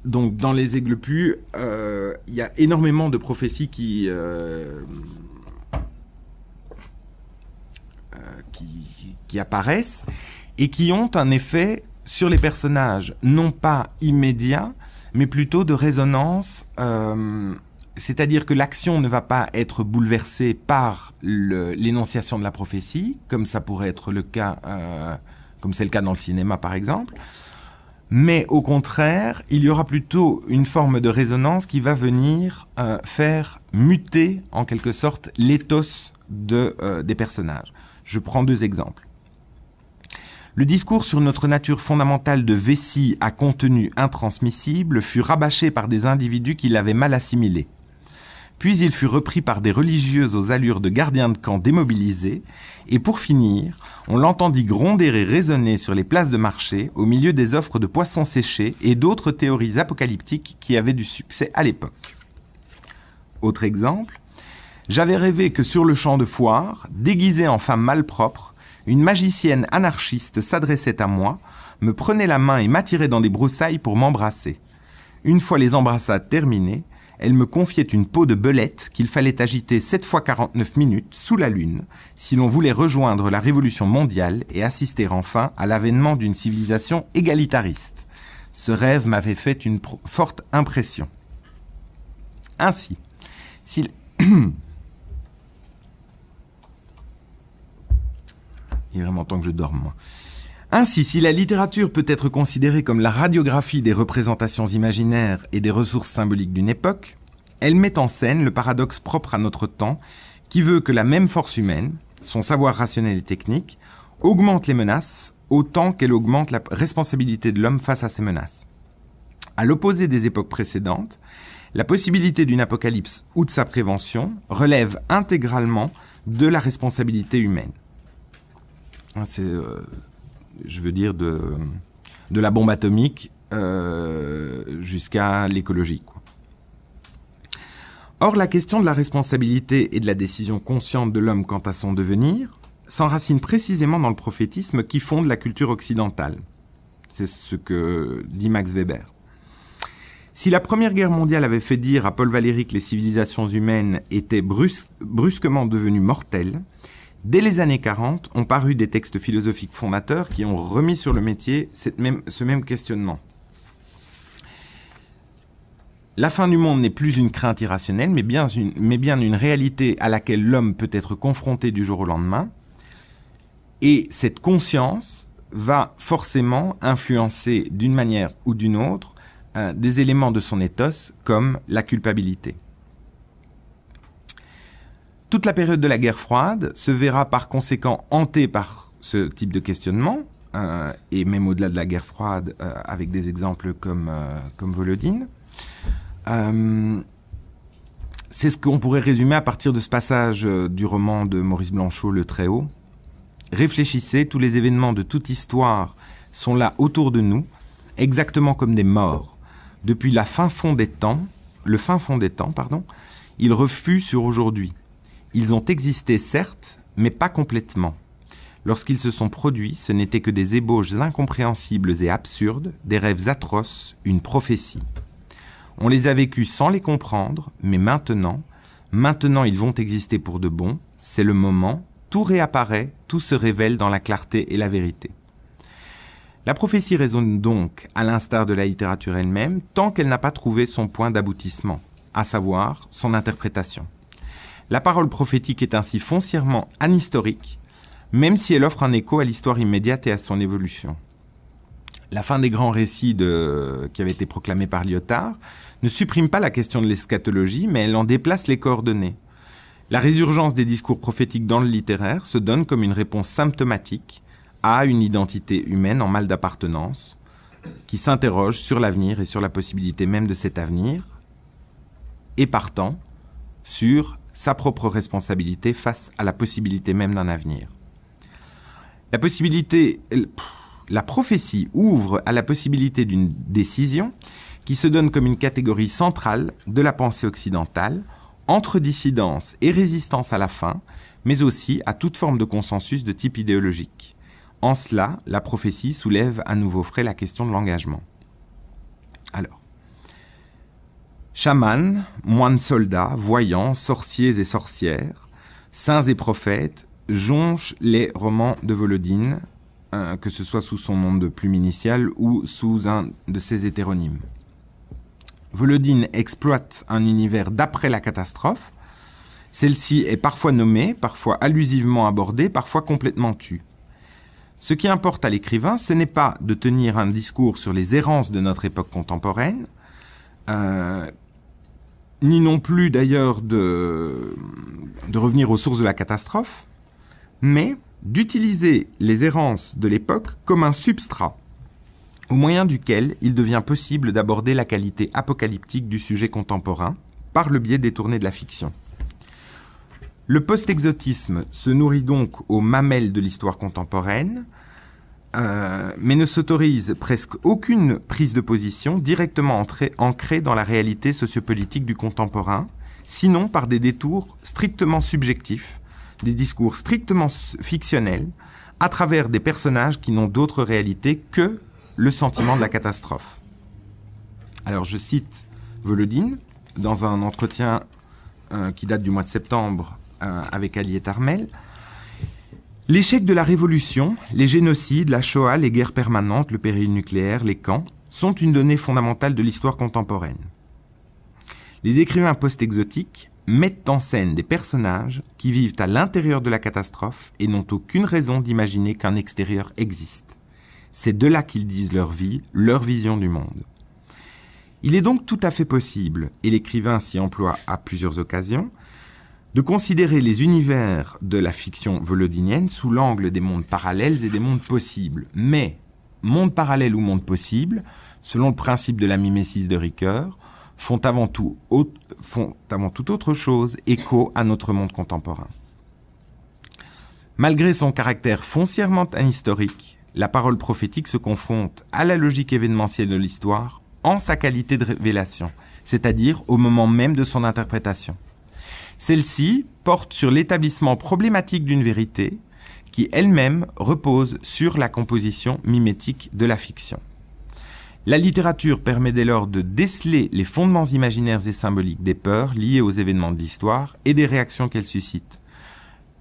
Donc, dans les aigles pus, il y a énormément de prophéties qui apparaissent et qui ont un effet sur les personnages, non pas immédiat, mais plutôt de résonance, c'est-à-dire que l'action ne va pas être bouleversée par l'énonciation de la prophétie, comme ça pourrait être le cas, comme c'est le cas dans le cinéma par exemple, mais au contraire, il y aura plutôt une forme de résonance qui va venir faire muter en quelque sorte l'éthos des personnages. Je prends deux exemples. Le discours sur notre nature fondamentale de vessie à contenu intransmissible fut rabâché par des individus qui l'avaient mal assimilé. Puis il fut repris par des religieux aux allures de gardiens de camp démobilisés, et pour finir, on l'entendit gronder et résonner sur les places de marché au milieu des offres de poissons séchés et d'autres théories apocalyptiques qui avaient du succès à l'époque. Autre exemple, j'avais rêvé que sur le champ de foire, déguisée en femme malpropre, une magicienne anarchiste s'adressait à moi, me prenait la main et m'attirait dans des broussailles pour m'embrasser. Une fois les embrassades terminées, elle me confiait une peau de belette qu'il fallait agiter 7 fois 49 minutes sous la lune si l'on voulait rejoindre la révolution mondiale et assister enfin à l'avènement d'une civilisation égalitariste. Ce rêve m'avait fait une forte impression. Ainsi, s'il... Il est vraiment temps que je dorme, moi. Ainsi, si la littérature peut être considérée comme la radiographie des représentations imaginaires et des ressources symboliques d'une époque, elle met en scène le paradoxe propre à notre temps qui veut que la même force humaine, son savoir rationnel et technique, augmente les menaces autant qu'elle augmente la responsabilité de l'homme face à ces menaces. À l'opposé des époques précédentes, la possibilité d'une apocalypse ou de sa prévention relève intégralement de la responsabilité humaine. C'est, je veux dire, de la bombe atomique jusqu'à l'écologie, quoi. Or, la question de la responsabilité et de la décision consciente de l'homme quant à son devenir s'enracine précisément dans le prophétisme qui fonde la culture occidentale. C'est ce que dit Max Weber. Si la Première Guerre mondiale avait fait dire à Paul Valéry que les civilisations humaines étaient brusquement devenues mortelles, dès les années 40, ont paru des textes philosophiques fondateurs qui ont remis sur le métier ce même questionnement. La fin du monde n'est plus une crainte irrationnelle, mais bien une réalité à laquelle l'homme peut être confronté du jour au lendemain. Et cette conscience va forcément influencer d'une manière ou d'une autre des éléments de son ethos, comme la culpabilité. Toute la période de la guerre froide se verra par conséquent hantée par ce type de questionnement, et même au-delà de la guerre froide, avec des exemples comme Volodine. C'est ce qu'on pourrait résumer à partir de ce passage du roman de Maurice Blanchot, Le Très-Haut. Réfléchissez, tous les événements de toute histoire sont là autour de nous, exactement comme des morts. Depuis le fin fond des temps, ils refusent sur aujourd'hui. Ils ont existé, certes, mais pas complètement. Lorsqu'ils se sont produits, ce n'étaient que des ébauches incompréhensibles et absurdes, des rêves atroces, une prophétie. On les a vécus sans les comprendre, mais maintenant ils vont exister pour de bon, c'est le moment, tout réapparaît, tout se révèle dans la clarté et la vérité. La prophétie résonne donc, à l'instar de la littérature elle-même, tant qu'elle n'a pas trouvé son point d'aboutissement, à savoir son interprétation. La parole prophétique est ainsi foncièrement anhistorique, même si elle offre un écho à l'histoire immédiate et à son évolution. La fin des grands récits qui avaient été proclamés par Lyotard ne supprime pas la question de l'eschatologie, mais elle en déplace les coordonnées. La résurgence des discours prophétiques dans le littéraire se donne comme une réponse symptomatique à une identité humaine en mal d'appartenance, qui s'interroge sur l'avenir et sur la possibilité même de cet avenir, et partant sur sa propre responsabilité face à la possibilité même d'un avenir. La prophétie ouvre à la possibilité d'une décision qui se donne comme une catégorie centrale de la pensée occidentale, entre dissidence et résistance à la fin, mais aussi à toute forme de consensus de type idéologique. En cela, la prophétie soulève à nouveau frais la question de l'engagement. Alors, chamans, moines soldats, voyants, sorciers et sorcières, saints et prophètes, jonchent les romans de Volodine, que ce soit sous son nom de plume initiale ou sous un de ses hétéronymes. Volodine exploite un univers d'après la catastrophe. Celle-ci est parfois nommée, parfois allusivement abordée, parfois complètement tue. Ce qui importe à l'écrivain, ce n'est pas de tenir un discours sur les errances de notre époque contemporaine, ni non plus d'ailleurs de revenir aux sources de la catastrophe, mais d'utiliser les errances de l'époque comme un substrat, au moyen duquel il devient possible d'aborder la qualité apocalyptique du sujet contemporain par le biais détourné de la fiction. Le post-exotisme se nourrit donc aux mamelles de l'histoire contemporaine, mais ne s'autorise presque aucune prise de position directement ancrée dans la réalité sociopolitique du contemporain, sinon par des détours strictement subjectifs, des discours strictement fictionnels, à travers des personnages qui n'ont d'autre réalité que le sentiment de la catastrophe. Alors je cite Volodine dans un entretien qui date du mois de septembre avec Aliette Armel. L'échec de la Révolution, les génocides, la Shoah, les guerres permanentes, le péril nucléaire, les camps, sont une donnée fondamentale de l'histoire contemporaine. Les écrivains post-exotiques mettent en scène des personnages qui vivent à l'intérieur de la catastrophe et n'ont aucune raison d'imaginer qu'un extérieur existe. C'est de là qu'ils disent leur vie, leur vision du monde. Il est donc tout à fait possible, et l'écrivain s'y emploie à plusieurs occasions, de considérer les univers de la fiction volodinienne sous l'angle des mondes parallèles et des mondes possibles. Mais, monde parallèle ou monde possible, selon le principe de la mimésis de Ricoeur, font avant tout autre chose écho à notre monde contemporain. Malgré son caractère foncièrement anhistorique, la parole prophétique se confronte à la logique événementielle de l'histoire en sa qualité de révélation, c'est-à-dire au moment même de son interprétation. Celle-ci porte sur l'établissement problématique d'une vérité qui elle-même repose sur la composition mimétique de la fiction. La littérature permet dès lors de déceler les fondements imaginaires et symboliques des peurs liées aux événements de l'histoire et des réactions qu'elles suscitent.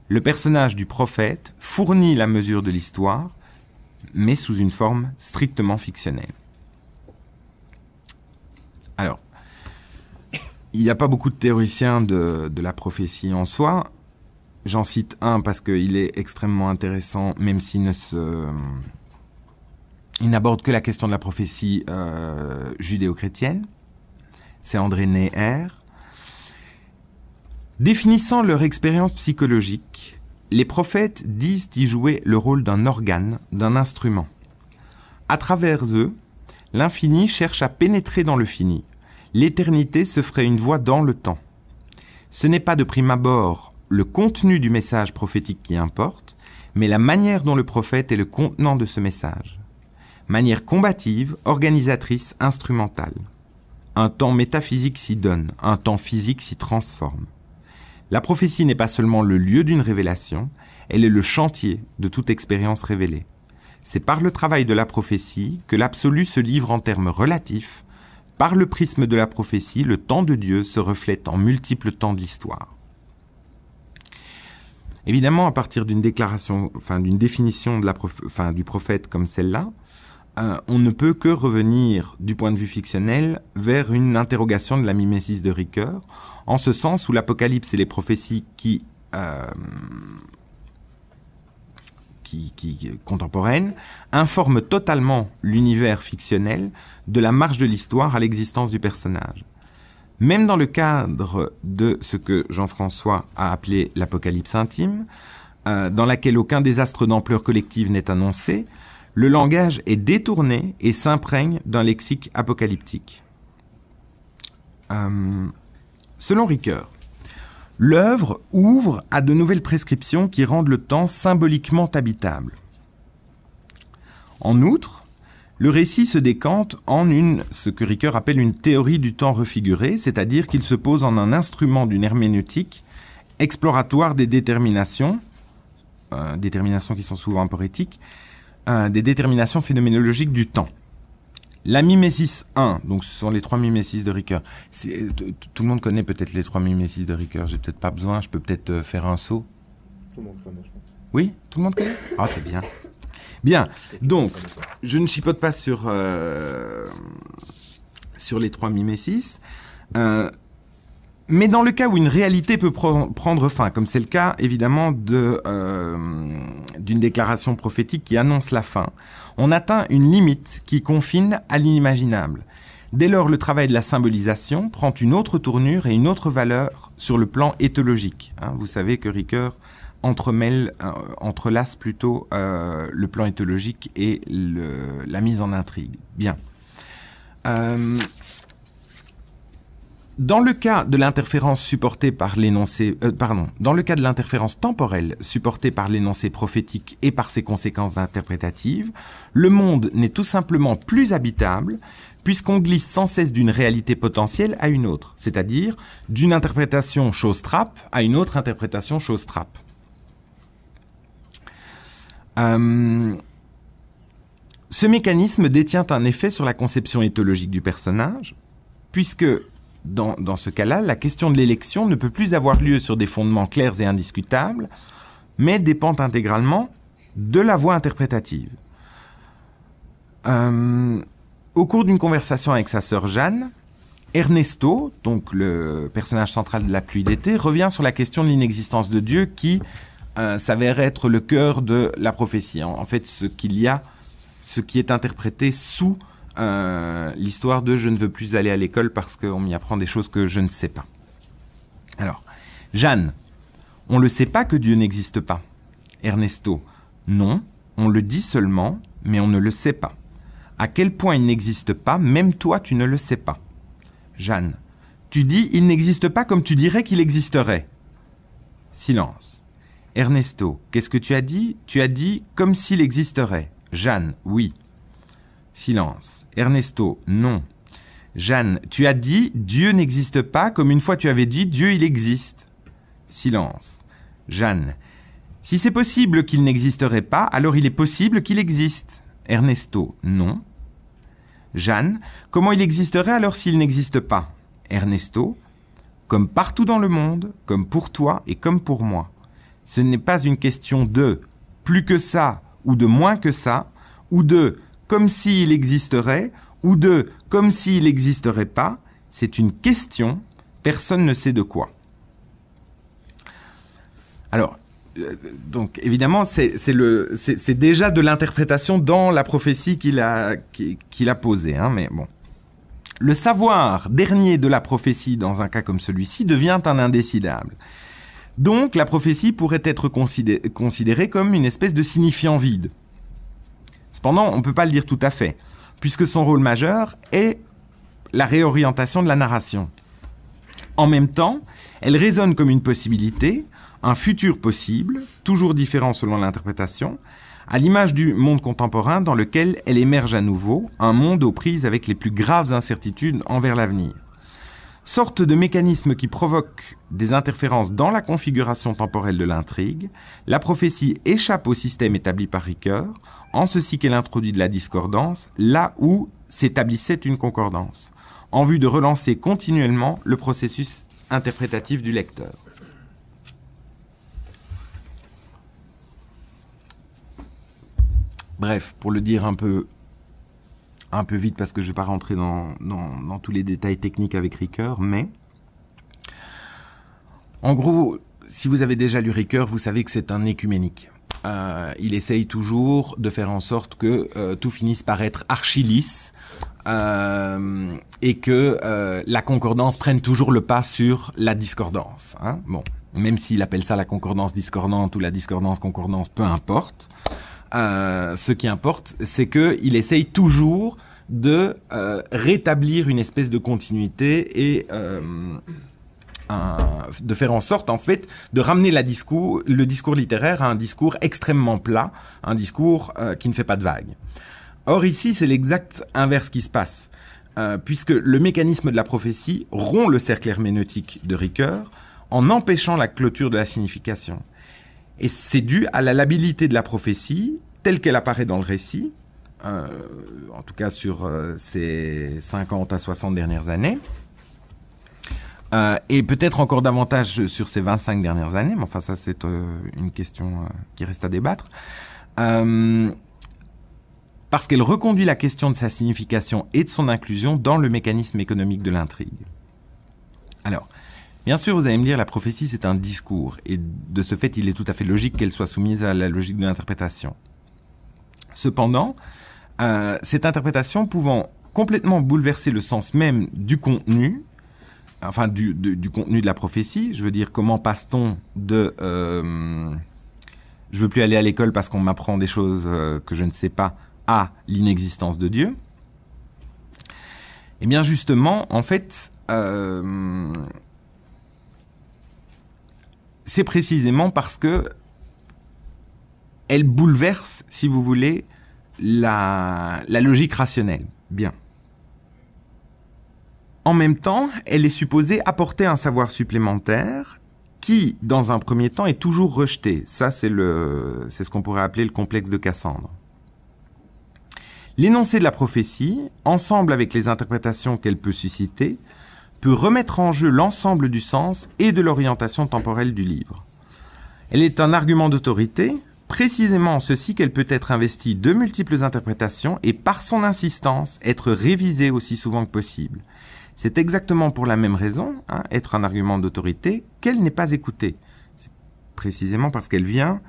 Le personnage du prophète fournit la mesure de l'histoire, mais sous une forme strictement fictionnelle. Alors, il n'y a pas beaucoup de théoriciens de la prophétie en soi. J'en cite un parce qu'il est extrêmement intéressant, même s'il n'aborde que la question de la prophétie judéo-chrétienne. C'est André Neher. Définissant leur expérience psychologique, les prophètes disent y jouer le rôle d'un organe, d'un instrument. À travers eux, l'infini cherche à pénétrer dans le fini. L'éternité se ferait une voie dans le temps. Ce n'est pas de prime abord le contenu du message prophétique qui importe, mais la manière dont le prophète est le contenant de ce message. Manière combative, organisatrice, instrumentale. Un temps métaphysique s'y donne, un temps physique s'y transforme. La prophétie n'est pas seulement le lieu d'une révélation, elle est le chantier de toute expérience révélée. C'est par le travail de la prophétie que l'absolu se livre en termes relatifs. Par le prisme de la prophétie, le temps de Dieu se reflète en multiples temps de l'histoire. Évidemment, à partir d'une déclaration, d'une définition de du prophète comme celle-là, on ne peut que revenir du point de vue fictionnel vers une interrogation de la mimésis de Ricoeur, en ce sens où l'Apocalypse et les prophéties contemporaines informent totalement l'univers fictionnel de la marche de l'histoire à l'existence du personnage. Même dans le cadre de ce que Jean-François a appelé l'Apocalypse intime, dans laquelle aucun désastre d'ampleur collective n'est annoncé, le langage est détourné et s'imprègne d'un lexique apocalyptique. Selon Ricoeur, l'œuvre ouvre à de nouvelles prescriptions qui rendent le temps symboliquement habitable. En outre, le récit se décante en ce que Ricoeur appelle une théorie du temps refiguré, c'est-à-dire qu'il se pose en un instrument d'une herméneutique exploratoire des déterminations qui sont souvent aporétiques, des déterminations phénoménologiques du temps. La mimésis 1, donc ce sont les 3 mimésis de Ricoeur. Tout le monde connaît peut-être les 3 mimésis de Ricoeur, j'ai peut-être pas besoin, je peux peut-être faire un saut. Tout le monde connaît, je pense. Oui, tout le monde connaît. Ah, c'est bien. Bien, donc, je ne chipote pas sur les 3 mimésis, mais dans le cas où une réalité peut prendre fin, comme c'est le cas évidemment d'une déclaration prophétique qui annonce la fin, on atteint une limite qui confine à l'inimaginable. Dès lors, le travail de la symbolisation prend une autre tournure et une autre valeur sur le plan éthologique. Vous savez que Ricoeur entrelace plutôt le plan éthologique et la mise en intrigue. Bien. Dans le cas de l'interférence supportée par l'énoncé, dans le cas de l'interférence temporelle supportée par l'énoncé prophétique et par ses conséquences interprétatives, le monde n'est tout simplement plus habitable puisqu'on glisse sans cesse d'une réalité potentielle à une autre, c'est-à-dire d'une interprétation chose-trappe à une autre interprétation chose-trappe. Ce mécanisme détient un effet sur la conception éthologique du personnage, puisque dans ce cas-là, la question de l'élection ne peut plus avoir lieu sur des fondements clairs et indiscutables, mais dépend intégralement de la voie interprétative. Au cours d'une conversation avec sa sœur Jeanne, Ernesto, donc le personnage central de La pluie d'été, revient sur la question de l'inexistence de Dieu qui s'avère être le cœur de la prophétie. En fait, ce qui est interprété sous l'histoire de « je ne veux plus aller à l'école parce qu'on m'y apprend des choses que je ne sais pas ». Alors, Jeanne, on ne le sait pas que Dieu n'existe pas. Ernesto, non, on le dit seulement, mais on ne le sait pas. À quel point il n'existe pas, même toi tu ne le sais pas. Jeanne, tu dis il n'existe pas comme tu dirais qu'il existerait. Silence. Ernesto, qu'est-ce que tu as dit? Tu as dit comme s'il existerait. Jeanne, oui. Silence. Ernesto, non. Jeanne, tu as dit Dieu n'existe pas comme une fois tu avais dit Dieu il existe. Silence. Jeanne, si c'est possible qu'il n'existerait pas, alors il est possible qu'il existe. Ernesto, non. Jeanne, comment il existerait alors s'il n'existe pas? Ernesto, comme partout dans le monde, comme pour toi et comme pour moi. Ce n'est pas une question de plus que ça ou de moins que ça, ou de comme s'il existerait, ou de comme s'il n'existerait pas. C'est une question, personne ne sait de quoi. Alors, donc évidemment, c'est déjà de l'interprétation dans la prophétie qu'il a posée, mais bon. Le savoir dernier de la prophétie dans un cas comme celui-ci devient un indécidable. Donc la prophétie pourrait être considérée comme une espèce de signifiant vide. Cependant, on ne peut pas le dire tout à fait, puisque son rôle majeur est la réorientation de la narration. En même temps, elle résonne comme une possibilité, un futur possible, toujours différent selon l'interprétation, à l'image du monde contemporain dans lequel elle émerge à nouveau, un monde aux prises avec les plus graves incertitudes envers l'avenir. Sorte de mécanisme qui provoque des interférences dans la configuration temporelle de l'intrigue, la prophétie échappe au système établi par Ricoeur, en ceci qu'elle introduit de la discordance là où s'établissait une concordance, en vue de relancer continuellement le processus interprétatif du lecteur. Bref, pour le dire un peu vite, parce que je ne vais pas rentrer dans tous les détails techniques avec Ricoeur, mais en gros, si vous avez déjà lu Ricoeur, vous savez que c'est un écuménique. Il essaye toujours de faire en sorte que tout finisse par être archi-lisse et que la concordance prenne toujours le pas sur la discordance. Hein. Bon, même s'il appelle ça la concordance discordante ou la discordance concordance, peu importe. Ce qui importe, c'est qu'il essaye toujours de rétablir une espèce de continuité et de faire en sorte, en fait, de ramener le discours littéraire à un discours extrêmement plat, un discours qui ne fait pas de vagues. Or, ici, c'est l'exact inverse qui se passe, puisque le mécanisme de la prophétie rompt le cercle herméneutique de Ricoeur en empêchant la clôture de la signification. Et c'est dû à la labilité de la prophétie, telle qu'elle apparaît dans le récit, en tout cas sur ces 50 à 60 dernières années, et peut-être encore davantage sur ces 25 dernières années, mais enfin ça c'est une question qui reste à débattre, parce qu'elle reconduit la question de sa signification et de son inclusion dans le mécanisme économique de l'intrigue. Alors, bien sûr, vous allez me dire, la prophétie, c'est un discours, et de ce fait, il est tout à fait logique qu'elle soit soumise à la logique de l'interprétation. Cependant, cette interprétation pouvant complètement bouleverser le sens même du contenu, enfin du contenu de la prophétie, je veux dire, comment passe-t-on de je veux plus aller à l'école parce qu'on m'apprend des choses que je ne sais pas, à l'inexistence de Dieu, eh bien justement, en fait, c'est précisément parce que elle bouleverse, si vous voulez, la logique rationnelle. Bien. En même temps, elle est supposée apporter un savoir supplémentaire qui, dans un premier temps, est toujours rejeté. Ça, c'est ce qu'on pourrait appeler le complexe de Cassandre. L'énoncé de la prophétie, ensemble avec les interprétations qu'elle peut susciter, peut remettre en jeu l'ensemble du sens et de l'orientation temporelle du livre. Elle est un argument d'autorité, précisément en ceci qu'elle peut être investie de multiples interprétations et par son insistance être révisée aussi souvent que possible. C'est exactement pour la même raison, être un argument d'autorité, qu'elle n'est pas écoutée. C'est précisément parce qu'elle vient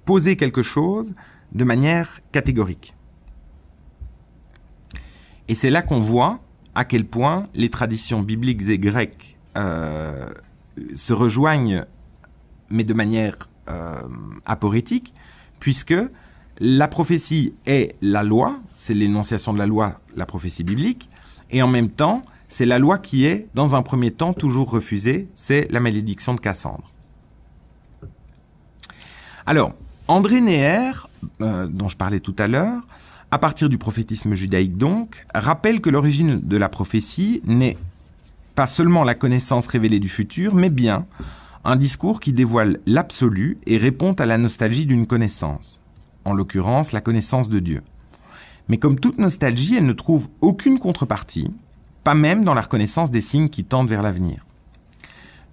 poser quelque chose de manière catégorique. Et c'est là qu'on voit à quel point les traditions bibliques et grecques se rejoignent, mais de manière aporétique, puisque la prophétie est la loi, c'est l'énonciation de la loi, la prophétie biblique, et en même temps, c'est la loi qui est, dans un premier temps, toujours refusée, c'est la malédiction de Cassandre. Alors, André Neher, dont je parlais tout à l'heure, à partir du prophétisme judaïque donc, rappelle que l'origine de la prophétie n'est pas seulement la connaissance révélée du futur, mais bien un discours qui dévoile l'absolu et répond à la nostalgie d'une connaissance, en l'occurrence la connaissance de Dieu. Mais comme toute nostalgie, elle ne trouve aucune contrepartie, pas même dans la reconnaissance des signes qui tendent vers l'avenir.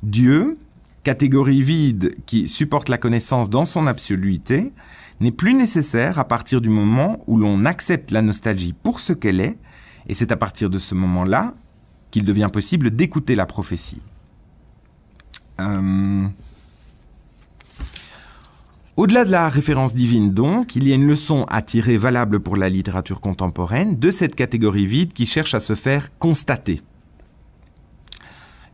Dieu, catégorie vide qui supporte la connaissance dans son absoluité, n'est plus nécessaire à partir du moment où l'on accepte la nostalgie pour ce qu'elle est, et c'est à partir de ce moment-là qu'il devient possible d'écouter la prophétie. Au-delà de la référence divine donc, il y a une leçon à tirer valable pour la littérature contemporaine de cette catégorie vide qui cherche à se faire constater.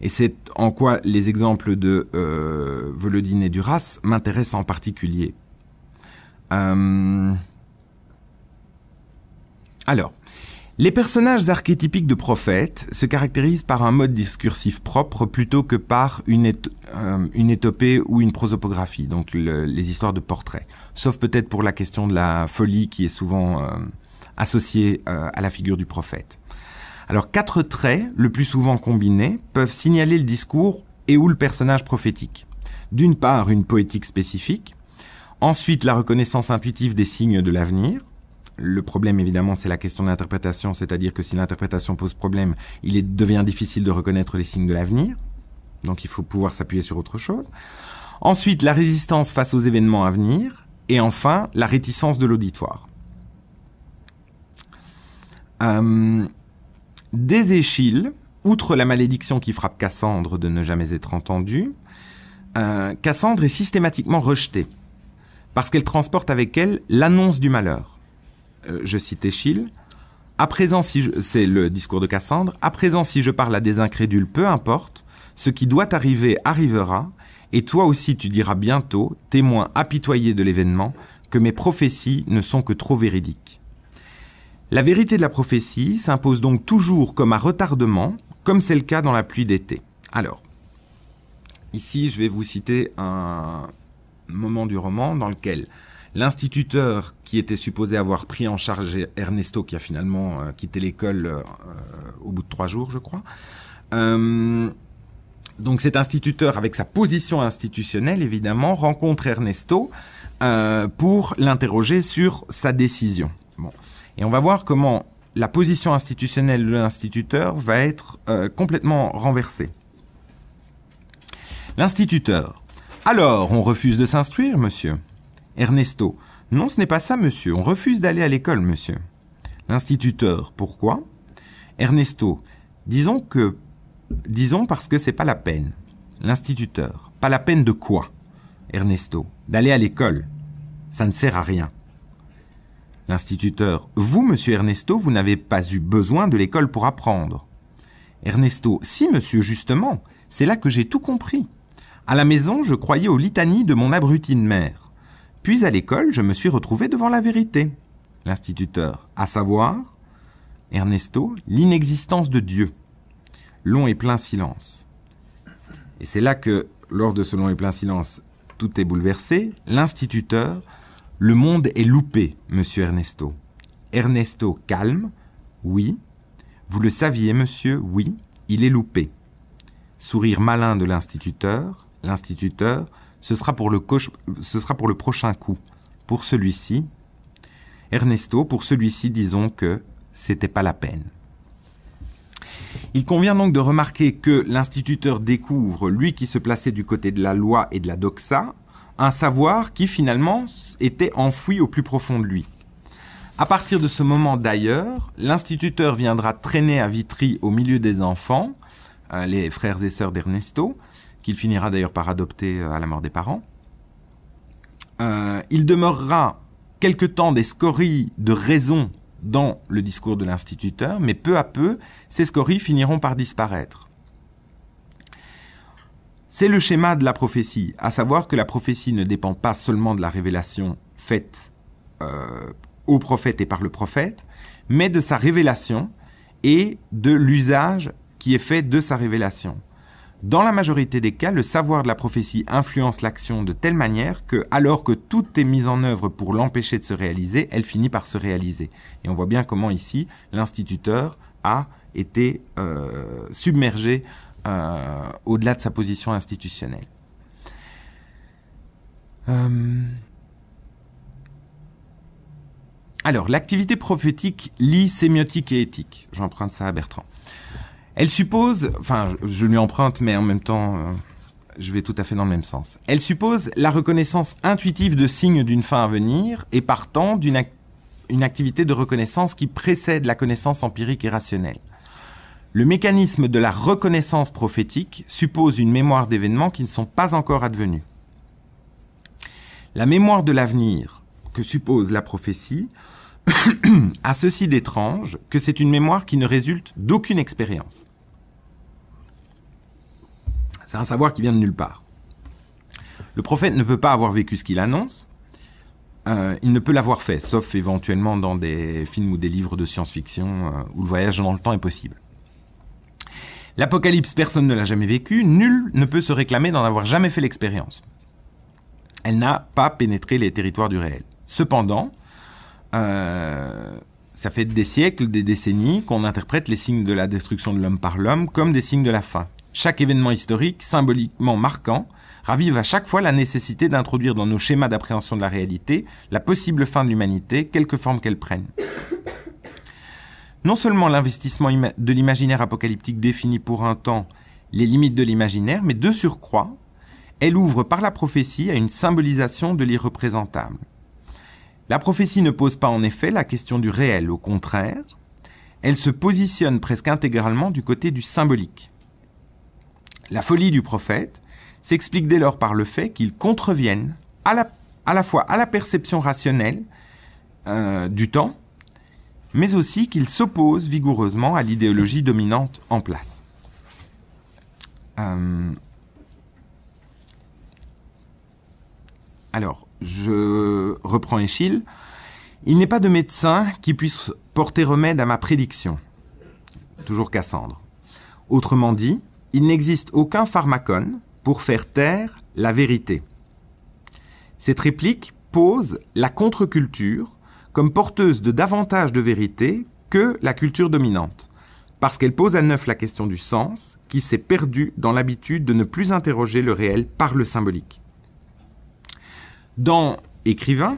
Et c'est en quoi les exemples de Volodine et Duras m'intéressent en particulier. Alors, les personnages archétypiques de prophètes se caractérisent par un mode discursif propre plutôt que par une étopée ou une prosopographie, donc les histoires de portraits. Sauf peut-être pour la question de la folie qui est souvent associée à la figure du prophète. Alors, 4 traits, le plus souvent combinés, peuvent signaler le discours et ou le personnage prophétique. D'une part, une poétique spécifique. Ensuite, la reconnaissance intuitive des signes de l'avenir. Le problème, évidemment, c'est la question de l'interprétation, c'est-à-dire que si l'interprétation pose problème, il devient difficile de reconnaître les signes de l'avenir. Donc, il faut pouvoir s'appuyer sur autre chose. Ensuite, la résistance face aux événements à venir. Et enfin, la réticence de l'auditoire. Des Échille, outre la malédiction qui frappe Cassandre de ne jamais être entendue, Cassandre est systématiquement rejetée, parce qu'elle transporte avec elle l'annonce du malheur. Je cite Échille, « À présent, c'est le discours de Cassandre, « À présent, si je parle à des incrédules, peu importe, ce qui doit arriver arrivera, et toi aussi tu diras bientôt, témoin apitoyé de l'événement, que mes prophéties ne sont que trop véridiques. » La vérité de la prophétie s'impose donc toujours comme à retardement, comme c'est le cas dans la pluie d'été. Alors, ici je vais vous citer un moment du roman dans lequel l'instituteur qui était supposé avoir pris en charge Ernesto, qui a finalement quitté l'école au bout de 3 jours, je crois. Donc cet instituteur, avec sa position institutionnelle, évidemment, rencontre Ernesto pour l'interroger sur sa décision. Bon. Et on va voir comment la position institutionnelle de l'instituteur va être complètement renversée. L'instituteur. Alors, on refuse de s'instruire, monsieur? Ernesto. Non, ce n'est pas ça, monsieur. On refuse d'aller à l'école, monsieur. L'instituteur. Pourquoi? Ernesto. Disons parce que c'est pas la peine. L'instituteur. Pas la peine de quoi? Ernesto. D'aller à l'école. Ça ne sert à rien. L'instituteur. Vous, monsieur Ernesto, vous n'avez pas eu besoin de l'école pour apprendre. Ernesto. Si, monsieur, justement. C'est là que j'ai tout compris. À la maison, je croyais aux litanies de mon abruti de mère. Puis à l'école, je me suis retrouvé devant la vérité. L'instituteur. À savoir? Ernesto. L'inexistence de Dieu. Long et plein silence. Et c'est là que, lors de ce long et plein silence, tout est bouleversé. L'instituteur. Le monde est loupé, monsieur Ernesto. Ernesto, calme. Oui. Vous le saviez, monsieur? Oui. Il est loupé. Sourire malin de l'instituteur. L'instituteur. Ce sera pour le prochain coup. Pour celui-ci. Ernesto, pour celui-ci, disons que c'était pas la peine. Il convient donc de remarquer que l'instituteur découvre, lui qui se plaçait du côté de la loi et de la doxa, un savoir qui finalement était enfoui au plus profond de lui. À partir de ce moment d'ailleurs, l'instituteur viendra traîner à Vitry au milieu des enfants, les frères et sœurs d'Ernesto, qu'il finira d'ailleurs par adopter à la mort des parents. Il demeurera quelque temps des scories de raison dans le discours de l'instituteur, mais peu à peu, ces scories finiront par disparaître. C'est le schéma de la prophétie, à savoir que la prophétie ne dépend pas seulement de la révélation faite au prophète et par le prophète, mais de sa révélation et de l'usage qui est fait de sa révélation. Dans la majorité des cas, le savoir de la prophétie influence l'action de telle manière que, alors que tout est mis en œuvre pour l'empêcher de se réaliser, elle finit par se réaliser. Et on voit bien comment ici, l'instituteur a été submergé au-delà de sa position institutionnelle. Alors, l'activité prophétique lie sémiotique et éthique. J'emprunte ça à Bertrand. Elle suppose, enfin je lui emprunte, mais en même temps, je vais tout à fait dans le même sens. Elle suppose la reconnaissance intuitive de signes d'une fin à venir et partant une activité de reconnaissance qui précède la connaissance empirique et rationnelle. Le mécanisme de la reconnaissance prophétique suppose une mémoire d'événements qui ne sont pas encore advenus. La mémoire de l'avenir que suppose la prophétie a ceci d'étrange que c'est une mémoire qui ne résulte d'aucune expérience. C'est un savoir qui vient de nulle part. Le prophète ne peut pas avoir vécu ce qu'il annonce. Il ne peut l'avoir fait, sauf éventuellement dans des films ou des livres de science-fiction où le voyage dans le temps est possible. L'Apocalypse, personne ne l'a jamais vécu, nul ne peut se réclamer d'en avoir jamais fait l'expérience. Elle n'a pas pénétré les territoires du réel. Cependant, ça fait des siècles, des décennies qu'on interprète les signes de la destruction de l'homme par l'homme comme des signes de la fin. Chaque événement historique, symboliquement marquant, ravive à chaque fois la nécessité d'introduire dans nos schémas d'appréhension de la réalité la possible fin de l'humanité, quelque forme qu'elle prenne. Non seulement l'investissement de l'imaginaire apocalyptique définit pour un temps les limites de l'imaginaire, mais de surcroît, elle ouvre par la prophétie à une symbolisation de l'irreprésentable. La prophétie ne pose pas en effet la question du réel, au contraire, elle se positionne presque intégralement du côté du symbolique. La folie du prophète s'explique dès lors par le fait qu'il contrevienne à la fois à la perception rationnelle du temps, mais aussi qu'il s'oppose vigoureusement à l'idéologie dominante en place. Alors, je reprends Échille. Il n'est pas de médecin qui puisse porter remède à ma prédiction. Toujours Cassandre. Autrement dit, il n'existe aucun pharmacone pour faire taire la vérité. Cette réplique pose la contre-culture comme porteuse de davantage de vérité que la culture dominante, parce qu'elle pose à neuf la question du sens, qui s'est perdu dans l'habitude de ne plus interroger le réel par le symbolique. Dans Écrivain,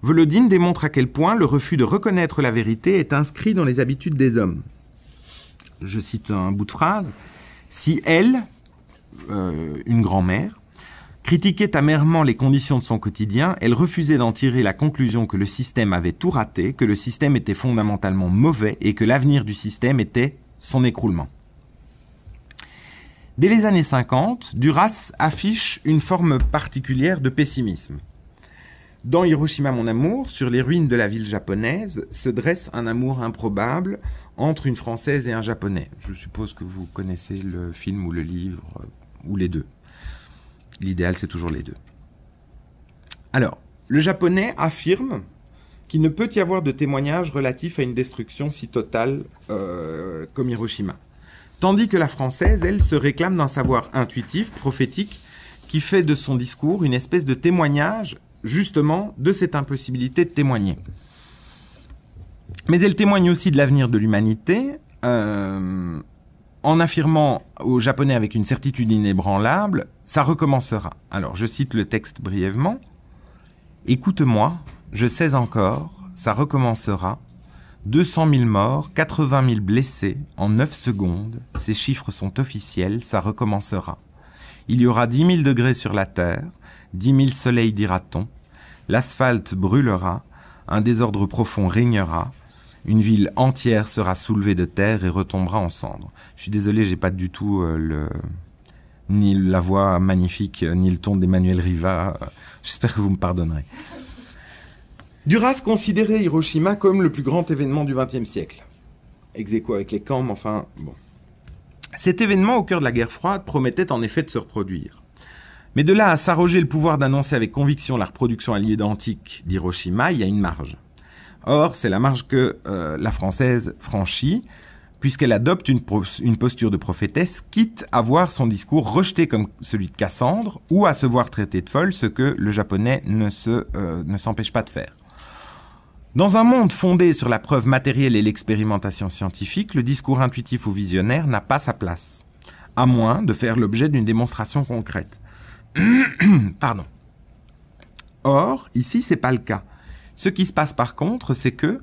Volodine démontre à quel point le refus de reconnaître la vérité est inscrit dans les habitudes des hommes. Je cite un bout de phrase. « Si elle, une grand-mère, critiquait amèrement les conditions de son quotidien, elle refusait d'en tirer la conclusion que le système avait tout raté, que le système était fondamentalement mauvais et que l'avenir du système était son écroulement. » Dès les années 50, Duras affiche une forme particulière de pessimisme. Dans Hiroshima, mon amour, sur les ruines de la ville japonaise, se dresse un amour improbable entre une Française et un Japonais. Je suppose que vous connaissez le film ou le livre, ou les deux. L'idéal, c'est toujours les deux. Alors, le Japonais affirme qu'il ne peut y avoir de témoignage relatif à une destruction si totale comme Hiroshima. Tandis que la Française, elle, se réclame d'un savoir intuitif, prophétique, qui fait de son discours une espèce de témoignage, justement, de cette impossibilité de témoigner. Mais elle témoigne aussi de l'avenir de l'humanité, en affirmant aux Japonais avec une certitude inébranlable, ça recommencera. Alors, je cite le texte brièvement. « Écoute-moi, je sais encore, ça recommencera. 200 000 morts, 80 000 blessés, en 9 secondes, ces chiffres sont officiels, ça recommencera. Il y aura 10 000 degrés sur la terre, 10 000 soleils dira-t-on, l'asphalte brûlera, un désordre profond régnera, une ville entière sera soulevée de terre et retombera en cendres. » Je suis désolé, j'ai pas du tout ni la voix magnifique, ni le ton d'Emmanuel Riva. J'espère que vous me pardonnerez. Duras considérait Hiroshima comme le plus grand événement du XXe siècle. Ex aequo avec les camps, mais enfin, bon. Cet événement au cœur de la guerre froide promettait en effet de se reproduire. Mais de là à s'arroger le pouvoir d'annoncer avec conviction la reproduction à l'identique d'Hiroshima, il y a une marge. Or, c'est la marge que la Française franchit, puisqu'elle adopte une posture de prophétesse, quitte à voir son discours rejeté comme celui de Cassandre, ou à se voir traité de folle, ce que le Japonais ne s'empêche pas de faire. Dans un monde fondé sur la preuve matérielle et l'expérimentation scientifique, le discours intuitif ou visionnaire n'a pas sa place, à moins de faire l'objet d'une démonstration concrète. Pardon. Or, ici, c'est pas le cas. Ce qui se passe par contre, c'est que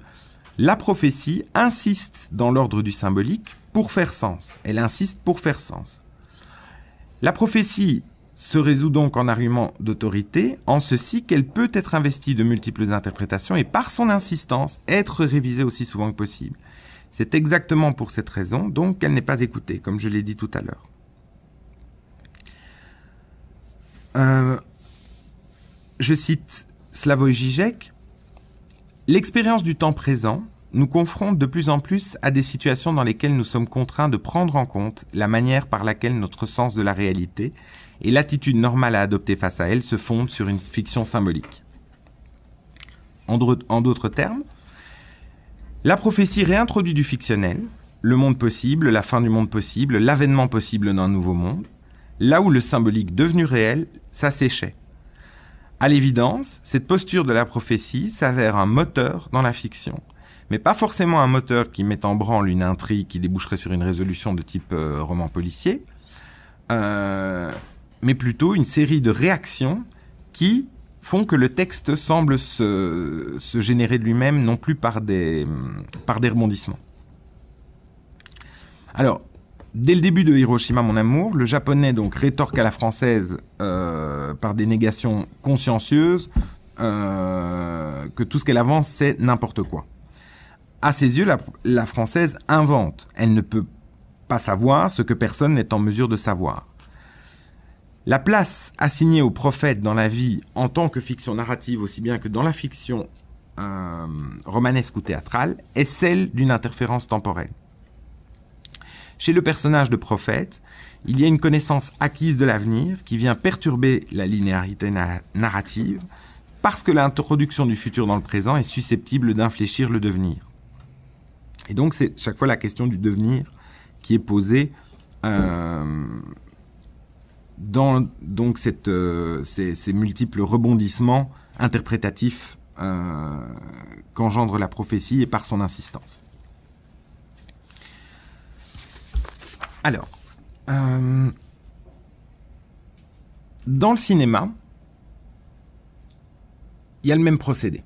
la prophétie insiste dans l'ordre du symbolique pour faire sens. Elle insiste pour faire sens. La prophétie se résout donc en argument d'autorité, en ceci qu'elle peut être investie de multiples interprétations et par son insistance être révisée aussi souvent que possible. C'est exactement pour cette raison donc qu'elle n'est pas écoutée, comme je l'ai dit tout à l'heure. Je cite Slavoj Žižek. « L'expérience du temps présent nous confronte de plus en plus à des situations dans lesquelles nous sommes contraints de prendre en compte la manière par laquelle notre sens de la réalité et l'attitude normale à adopter face à elle se fondent sur une fiction symbolique. En d'autres termes, la prophétie réintroduit du fictionnel, le monde possible, la fin du monde possible, l'avènement possible d'un nouveau monde, là où le symbolique devenu réel s'asséchait. À l'évidence, cette posture de la prophétie s'avère un moteur dans la fiction, mais pas forcément un moteur qui met en branle une intrigue qui déboucherait sur une résolution de type roman policier, mais plutôt une série de réactions qui font que le texte semble se générer de lui-même, non plus par des rebondissements. Alors, dès le début de Hiroshima, mon amour, le japonais donc rétorque à la française par des négations consciencieuses que tout ce qu'elle avance, c'est n'importe quoi. À ses yeux, la française invente. Elle ne peut pas savoir ce que personne n'est en mesure de savoir. La place assignée au prophète dans la vie en tant que fiction narrative, aussi bien que dans la fiction romanesque ou théâtrale, est celle d'une interférence temporelle. Chez le personnage de prophète, il y a une connaissance acquise de l'avenir qui vient perturber la linéarité narrative parce que l'introduction du futur dans le présent est susceptible d'infléchir le devenir. Et donc c'est chaque fois la question du devenir qui est posée dans donc ces multiples rebondissements interprétatifs qu'engendre la prophétie et par son insistance. Alors, dans le cinéma, il y a le même procédé.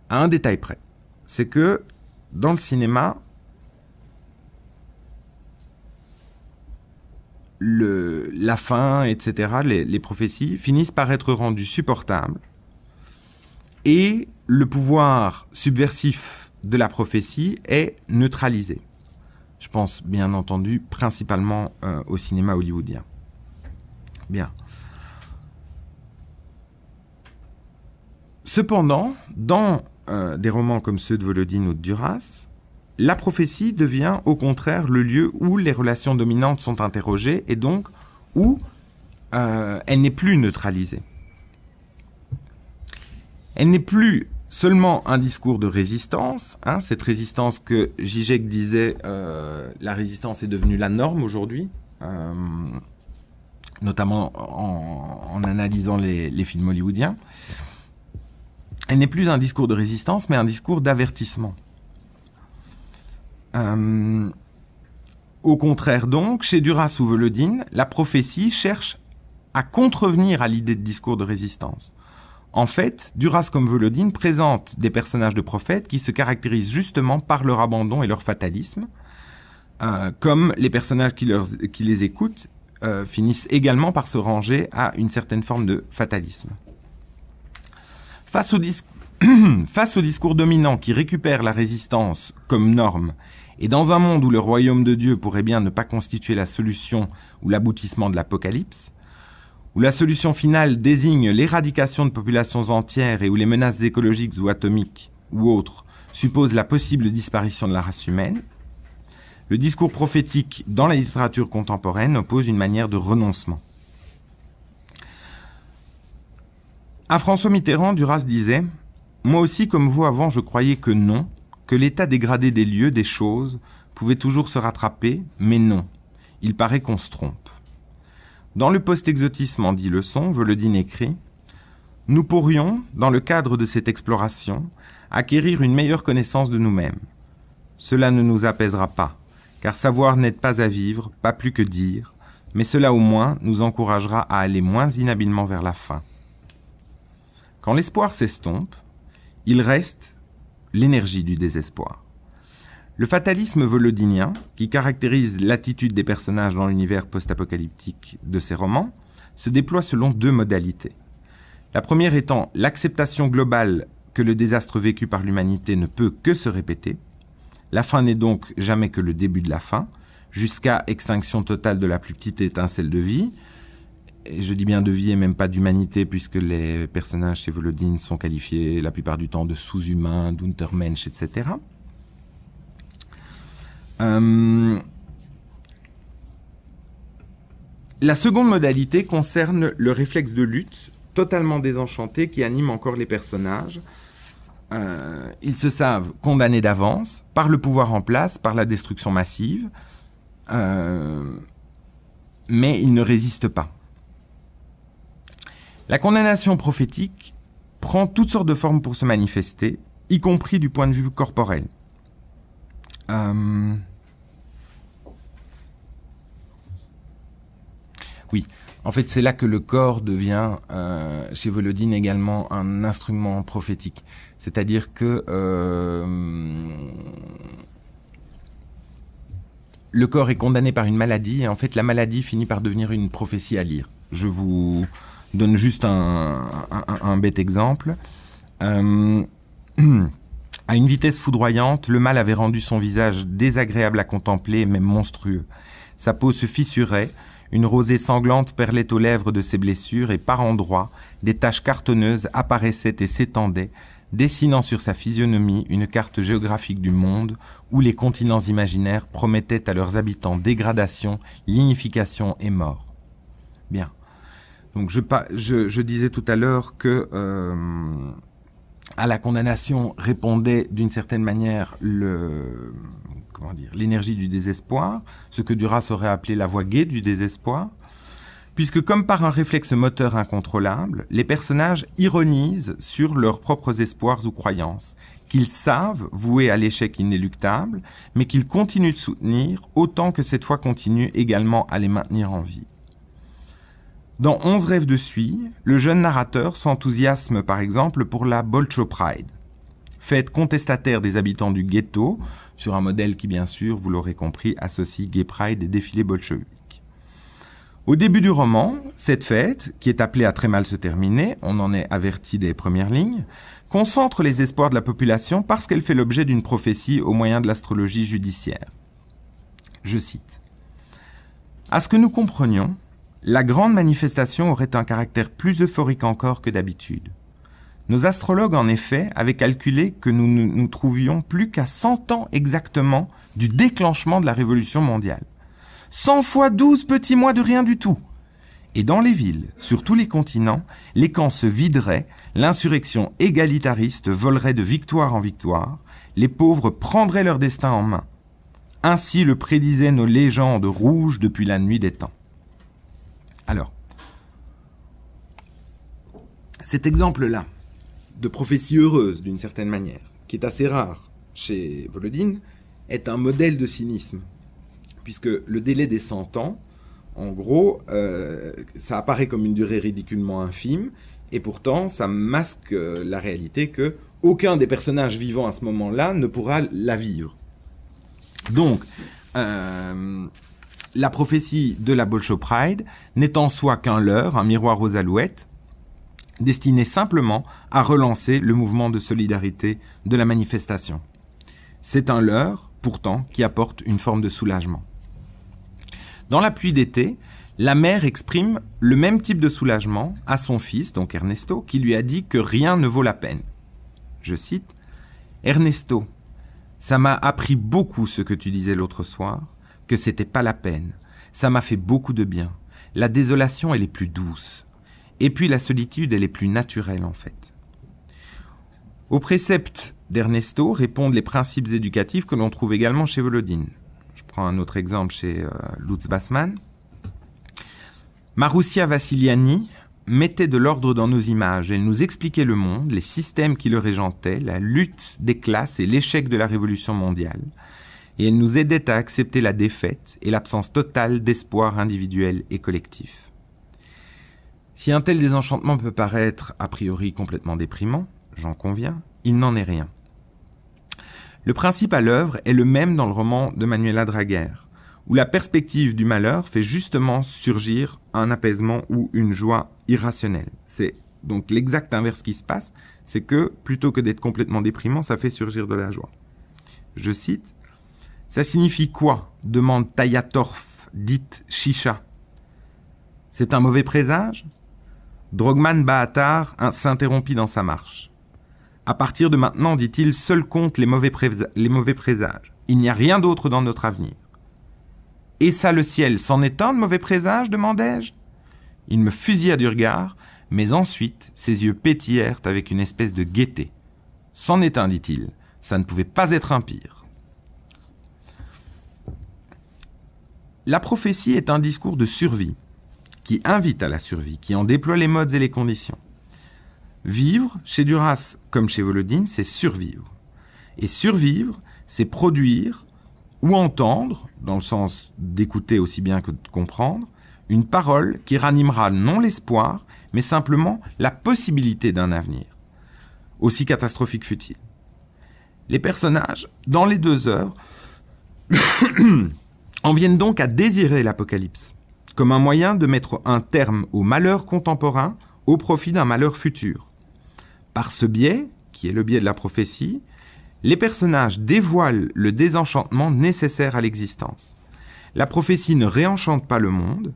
À un détail près, c'est que dans le cinéma, la fin, etc., les prophéties finissent par être rendues supportables et le pouvoir subversif de la prophétie est neutralisé. Je pense bien entendu principalement au cinéma hollywoodien. Bien. Cependant, dans des romans comme ceux de Volodine ou de Duras, la prophétie devient au contraire le lieu où les relations dominantes sont interrogées et donc où elle n'est plus neutralisée. Elle n'est plus seulement un discours de résistance, hein, cette résistance que Zizek disait, la résistance est devenue la norme aujourd'hui, notamment en analysant les films hollywoodiens. Elle n'est plus un discours de résistance, mais un discours d'avertissement. Au contraire donc, chez Duras ou Volodine, la prophétie cherche à contrevenir à l'idée de discours de résistance. En fait, Duras comme Volodine présentent des personnages de prophètes qui se caractérisent justement par leur abandon et leur fatalisme, comme les personnages qui les écoutent finissent également par se ranger à une certaine forme de fatalisme. Face au discours dominant qui récupère la résistance comme norme, et dans un monde où le royaume de Dieu pourrait bien ne pas constituer la solution ou l'aboutissement de l'apocalypse, où la solution finale désigne l'éradication de populations entières et où les menaces écologiques ou atomiques ou autres supposent la possible disparition de la race humaine, le discours prophétique dans la littérature contemporaine oppose une manière de renoncement. À François Mitterrand, Duras disait « Moi aussi, comme vous avant, je croyais que non, que l'état dégradé des lieux, des choses, pouvait toujours se rattraper, mais non, il paraît qu'on se trompe. » Dans le post-exotisme en 10 leçons, Volodine écrit « Nous pourrions, dans le cadre de cette exploration, acquérir une meilleure connaissance de nous-mêmes. Cela ne nous apaisera pas, car savoir n'aide pas à vivre, pas plus que dire, mais cela au moins nous encouragera à aller moins inhabilement vers la fin. Quand l'espoir s'estompe, il reste l'énergie du désespoir. Le fatalisme volodinien, qui caractérise l'attitude des personnages dans l'univers post-apocalyptique de ses romans, se déploie selon 2 modalités. La première étant l'acceptation globale que le désastre vécu par l'humanité ne peut que se répéter. La fin n'est donc jamais que le début de la fin, jusqu'à extinction totale de la plus petite étincelle de vie, et je dis bien de vie et même pas d'humanité, puisque les personnages chez Volodine sont qualifiés la plupart du temps de sous-humains, d'Untermensch, etc. La seconde modalité concerne le réflexe de lutte, totalement désenchanté, qui anime encore les personnages. Ils se savent condamnés d'avance, par le pouvoir en place, par la destruction massive, mais ils ne résistent pas. La condamnation prophétique prend toutes sortes de formes pour se manifester, y compris du point de vue corporel. Oui, en fait, c'est là que le corps devient, chez Volodine également, un instrument prophétique. C'est-à-dire que le corps est condamné par une maladie, et en fait, la maladie finit par devenir une prophétie à lire. Je vous donne juste un bête exemple. À une vitesse foudroyante, le mal avait rendu son visage désagréable à contempler, et même monstrueux. Sa peau se fissurait, une rosée sanglante perlait aux lèvres de ses blessures, et par endroits, des taches cartonneuses apparaissaient et s'étendaient, dessinant sur sa physionomie une carte géographique du monde, où les continents imaginaires promettaient à leurs habitants dégradation, lignification et mort. Bien. Donc je disais tout à l'heure que à la condamnation répondait d'une certaine manière l'énergie du désespoir, ce que Duras aurait appelé la voix gaie du désespoir, puisque comme par un réflexe moteur incontrôlable, les personnages ironisent sur leurs propres espoirs ou croyances, qu'ils savent vouer à l'échec inéluctable, mais qu'ils continuent de soutenir, autant que cette foi continue également à les maintenir en vie. Dans 11 rêves de suie, le jeune narrateur s'enthousiasme par exemple pour la Bolscho Pride, fête contestataire des habitants du ghetto, sur un modèle qui bien sûr, vous l'aurez compris, associe Gay Pride et défilé bolchevique. Au début du roman, cette fête, qui est appelée à très mal se terminer, on en est averti des premières lignes, concentre les espoirs de la population parce qu'elle fait l'objet d'une prophétie au moyen de l'astrologie judiciaire. Je cite. « À ce que nous comprenions, la grande manifestation aurait un caractère plus euphorique encore que d'habitude. Nos astrologues, en effet, avaient calculé que nous ne nous trouvions plus qu'à 100 ans exactement du déclenchement de la Révolution mondiale. 100 fois 12 petits mois de rien du tout. Et dans les villes, sur tous les continents, les camps se videraient, l'insurrection égalitariste volerait de victoire en victoire, les pauvres prendraient leur destin en main. Ainsi le prédisaient nos légendes rouges depuis la nuit des temps. » Alors, cet exemple-là, de prophétie heureuse d'une certaine manière, qui est assez rare chez Volodine, est un modèle de cynisme. Puisque le délai des 100 ans, en gros, ça apparaît comme une durée ridiculement infime, et pourtant ça masque la réalité que aucun des personnages vivants à ce moment-là ne pourra la vivre. Donc, la prophétie de la Bolscho Pride n'est en soi qu'un leurre, un miroir aux alouettes, destiné simplement à relancer le mouvement de solidarité de la manifestation. C'est un leurre, pourtant, qui apporte une forme de soulagement. Dans La pluie d'été, la mère exprime le même type de soulagement à son fils, donc Ernesto, qui lui a dit que rien ne vaut la peine. Je cite, « Ernesto, ça m'a appris beaucoup ce que tu disais l'autre soir, que c'était pas la peine. Ça m'a fait beaucoup de bien. La désolation, elle est plus douce. Et puis la solitude, elle est plus naturelle en fait. » Aux préceptes d'Ernesto répondent les principes éducatifs que l'on trouve également chez Volodine. Je prends un autre exemple chez Lutz Bassmann. Marussia Vassiliani mettait de l'ordre dans nos images. Elle nous expliquait le monde, les systèmes qui le régentaient, la lutte des classes et l'échec de la révolution mondiale. Et elle nous aidait à accepter la défaite et l'absence totale d'espoir individuel et collectif. Si un tel désenchantement peut paraître a priori complètement déprimant, j'en conviens, il n'en est rien. Le principe à l'œuvre est le même dans le roman de Manuela Draguer, où la perspective du malheur fait justement surgir un apaisement ou une joie irrationnelle. C'est donc l'exact inverse qui se passe, c'est que plutôt que d'être complètement déprimant, ça fait surgir de la joie. Je cite, « Ça signifie quoi ?» demande Tayatorf, dite Chicha. « C'est un mauvais présage? Drogman Bahatar s'interrompit dans sa marche. À partir de maintenant, dit-il, seul comptent les mauvais présages. Il n'y a rien d'autre dans notre avenir. Et ça, le ciel, c'en est un de mauvais présage, demandai-je. Il me fusilla du regard, mais ensuite, ses yeux pétillèrent avec une espèce de gaieté. C'en est un, dit-il, ça ne pouvait pas être un pire. La prophétie est un discours de survie, qui invite à la survie, qui en déploie les modes et les conditions. Vivre, chez Duras comme chez Volodine, c'est survivre. Et survivre, c'est produire ou entendre, dans le sens d'écouter aussi bien que de comprendre, une parole qui ranimera non l'espoir, mais simplement la possibilité d'un avenir, aussi catastrophique fut-il. Les personnages, dans les deux œuvres, en viennent donc à désirer l'apocalypse, comme un moyen de mettre un terme au malheur contemporain au profit d'un malheur futur. Par ce biais, qui est le biais de la prophétie, les personnages dévoilent le désenchantement nécessaire à l'existence. La prophétie ne réenchante pas le monde,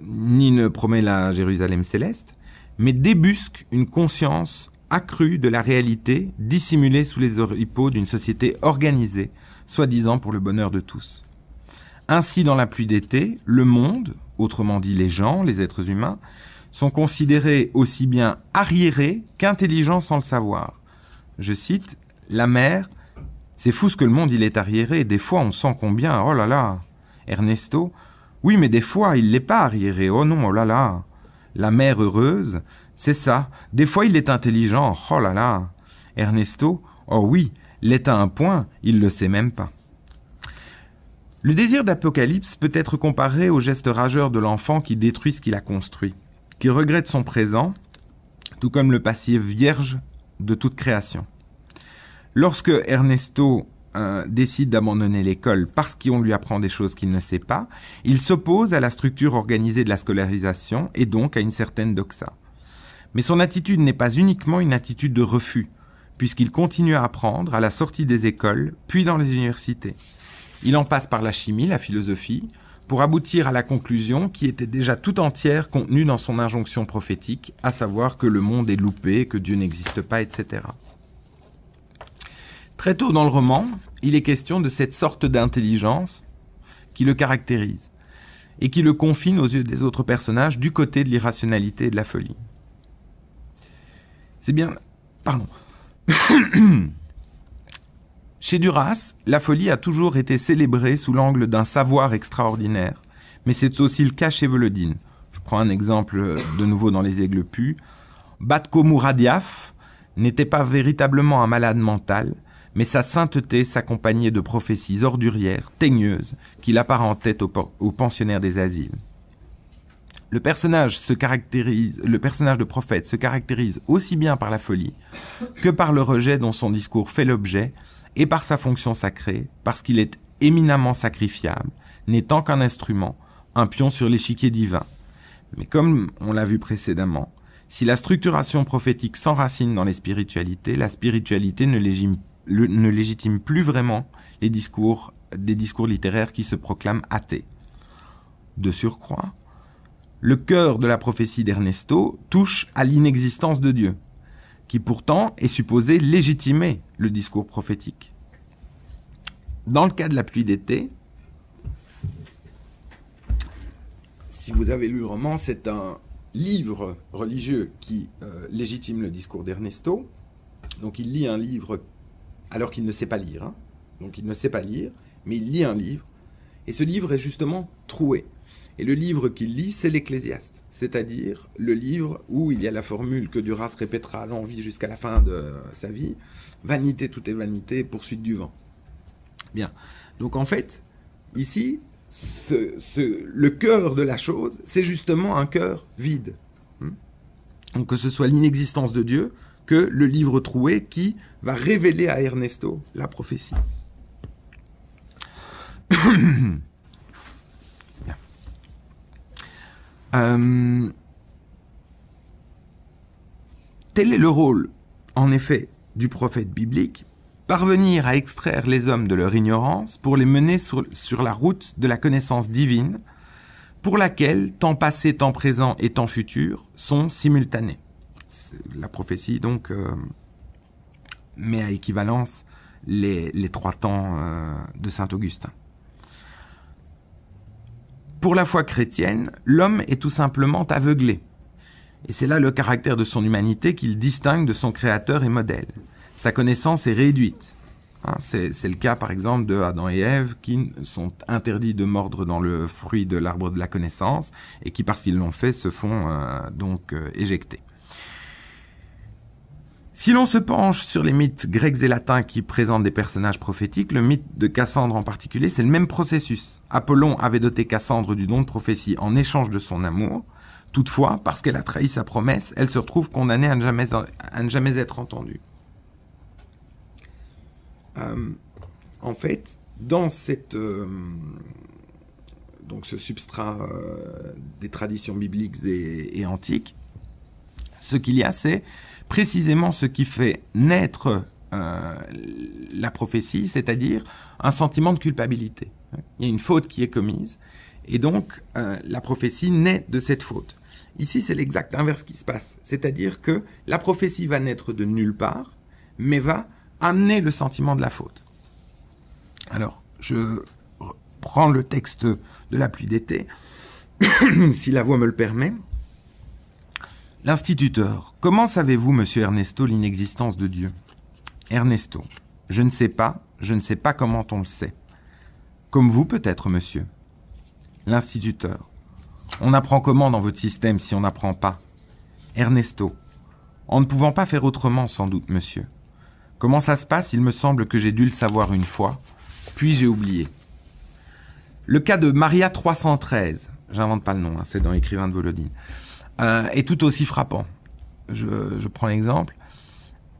ni ne promet la Jérusalem céleste, mais débusque une conscience accrue de la réalité dissimulée sous les oripeaux d'une société organisée, soi-disant pour le bonheur de tous. Ainsi, dans la pluie d'été, le monde, autrement dit les gens, les êtres humains, sont considérés aussi bien arriérés qu'intelligents sans le savoir. Je cite, « La mer, c'est fou ce que le monde il est arriéré, des fois on sent combien, oh là là !» Ernesto, « Oui, mais des fois il l'est pas arriéré, oh non, oh là là !» La mère heureuse, c'est ça, des fois il est intelligent, oh là là !» Ernesto, « Oh oui, l'est à un point, il le sait même pas. » Le désir d'apocalypse peut être comparé au geste rageur de l'enfant qui détruit ce qu'il a construit, qui regrette son présent, tout comme le passif vierge de toute création. Lorsque Ernesto décide d'abandonner l'école parce qu'on lui apprend des choses qu'il ne sait pas, il s'oppose à la structure organisée de la scolarisation et donc à une certaine doxa. Mais son attitude n'est pas uniquement une attitude de refus, puisqu'il continue à apprendre à la sortie des écoles, puis dans les universités. Il en passe par la chimie, la philosophie, pour aboutir à la conclusion qui était déjà tout entière contenue dans son injonction prophétique, à savoir que le monde est loupé, que Dieu n'existe pas, etc. Très tôt dans le roman, il est question de cette sorte d'intelligence qui le caractérise et qui le confine aux yeux des autres personnages du côté de l'irrationalité et de la folie. C'est bien... Pardon. Chez Duras, la folie a toujours été célébrée sous l'angle d'un savoir extraordinaire, mais c'est aussi le cas chez Volodine. Je prends un exemple de nouveau dans Les Aigles Pus. Batko Mouradiaf n'était pas véritablement un malade mental, mais sa sainteté s'accompagnait de prophéties ordurières, teigneuses, qui l'apparentaient aux pensionnaires des asiles. Le personnage de prophète se caractérise aussi bien par la folie que par le rejet dont son discours fait l'objet, et par sa fonction sacrée, parce qu'il est éminemment sacrifiable, n'étant qu'un instrument, un pion sur l'échiquier divin. Mais comme on l'a vu précédemment, si la structuration prophétique s'enracine dans les spiritualités, la spiritualité ne légitime plus vraiment des discours littéraires qui se proclament athées. De surcroît, le cœur de la prophétie d'Ernesto touche à l'inexistence de Dieu, qui pourtant est supposé légitimer le discours prophétique. Dans le cas de La pluie d'été, si vous avez lu le roman, c'est un livre religieux qui légitime le discours d'Ernesto. Donc il lit un livre alors qu'il ne sait pas lire. Donc il ne sait pas lire, mais il lit un livre. Et ce livre est justement troué. Et le livre qu'il lit, c'est l'Ecclésiaste, c'est-à-dire le livre où il y a la formule que Duras répétera à l'envi jusqu'à la fin de sa vie, « Vanité, tout est vanité, poursuite du vent ». Bien, donc en fait, ici, le cœur de la chose, c'est justement un cœur vide. Donc que ce soit l'inexistence de Dieu, que le livre troué qui va révéler à Ernesto la prophétie. Tel est le rôle, en effet, du prophète biblique, parvenir à extraire les hommes de leur ignorance pour les mener sur la route de la connaissance divine, pour laquelle temps passé, temps présent et temps futur sont simultanés. La prophétie, donc, met à équivalence les trois temps de saint Augustin. Pour la foi chrétienne, l'homme est tout simplement aveuglé. Et c'est là le caractère de son humanité qu'il distingue de son créateur et modèle. Sa connaissance est réduite. Hein, c'est le cas, par exemple, de Adam et Ève, qui sont interdits de mordre dans le fruit de l'arbre de la connaissance, et qui, parce qu'ils l'ont fait, se font éjecter. Si l'on se penche sur les mythes grecs et latins qui présentent des personnages prophétiques, le mythe de Cassandre en particulier, c'est le même processus. Apollon avait doté Cassandre du don de prophétie en échange de son amour. Toutefois, parce qu'elle a trahi sa promesse, elle se retrouve condamnée à ne jamais être entendue. En fait, dans donc ce substrat des traditions bibliques et antiques, ce qu'il y a, c'est précisément ce qui fait naître la prophétie, c'est-à-dire un sentiment de culpabilité. Il y a une faute qui est commise, et donc la prophétie naît de cette faute. Ici, c'est l'exact inverse qui se passe, c'est-à-dire que la prophétie va naître de nulle part, mais va amener le sentiment de la faute. Alors, je prends le texte de la pluie d'été, si la voix me le permet. L'instituteur. Comment savez-vous, monsieur Ernesto, l'inexistence de Dieu? Ernesto. Je ne sais pas comment on le sait. Comme vous, peut-être, monsieur. L'instituteur. On apprend comment dans votre système si on n'apprend pas? Ernesto. En ne pouvant pas faire autrement, sans doute, monsieur. Comment ça se passe? Il me semble que j'ai dû le savoir une fois, puis j'ai oublié. Le cas de Maria 313, j'invente pas le nom, hein, c'est dans Écrivain de Volodine, est tout aussi frappant. Je prends l'exemple.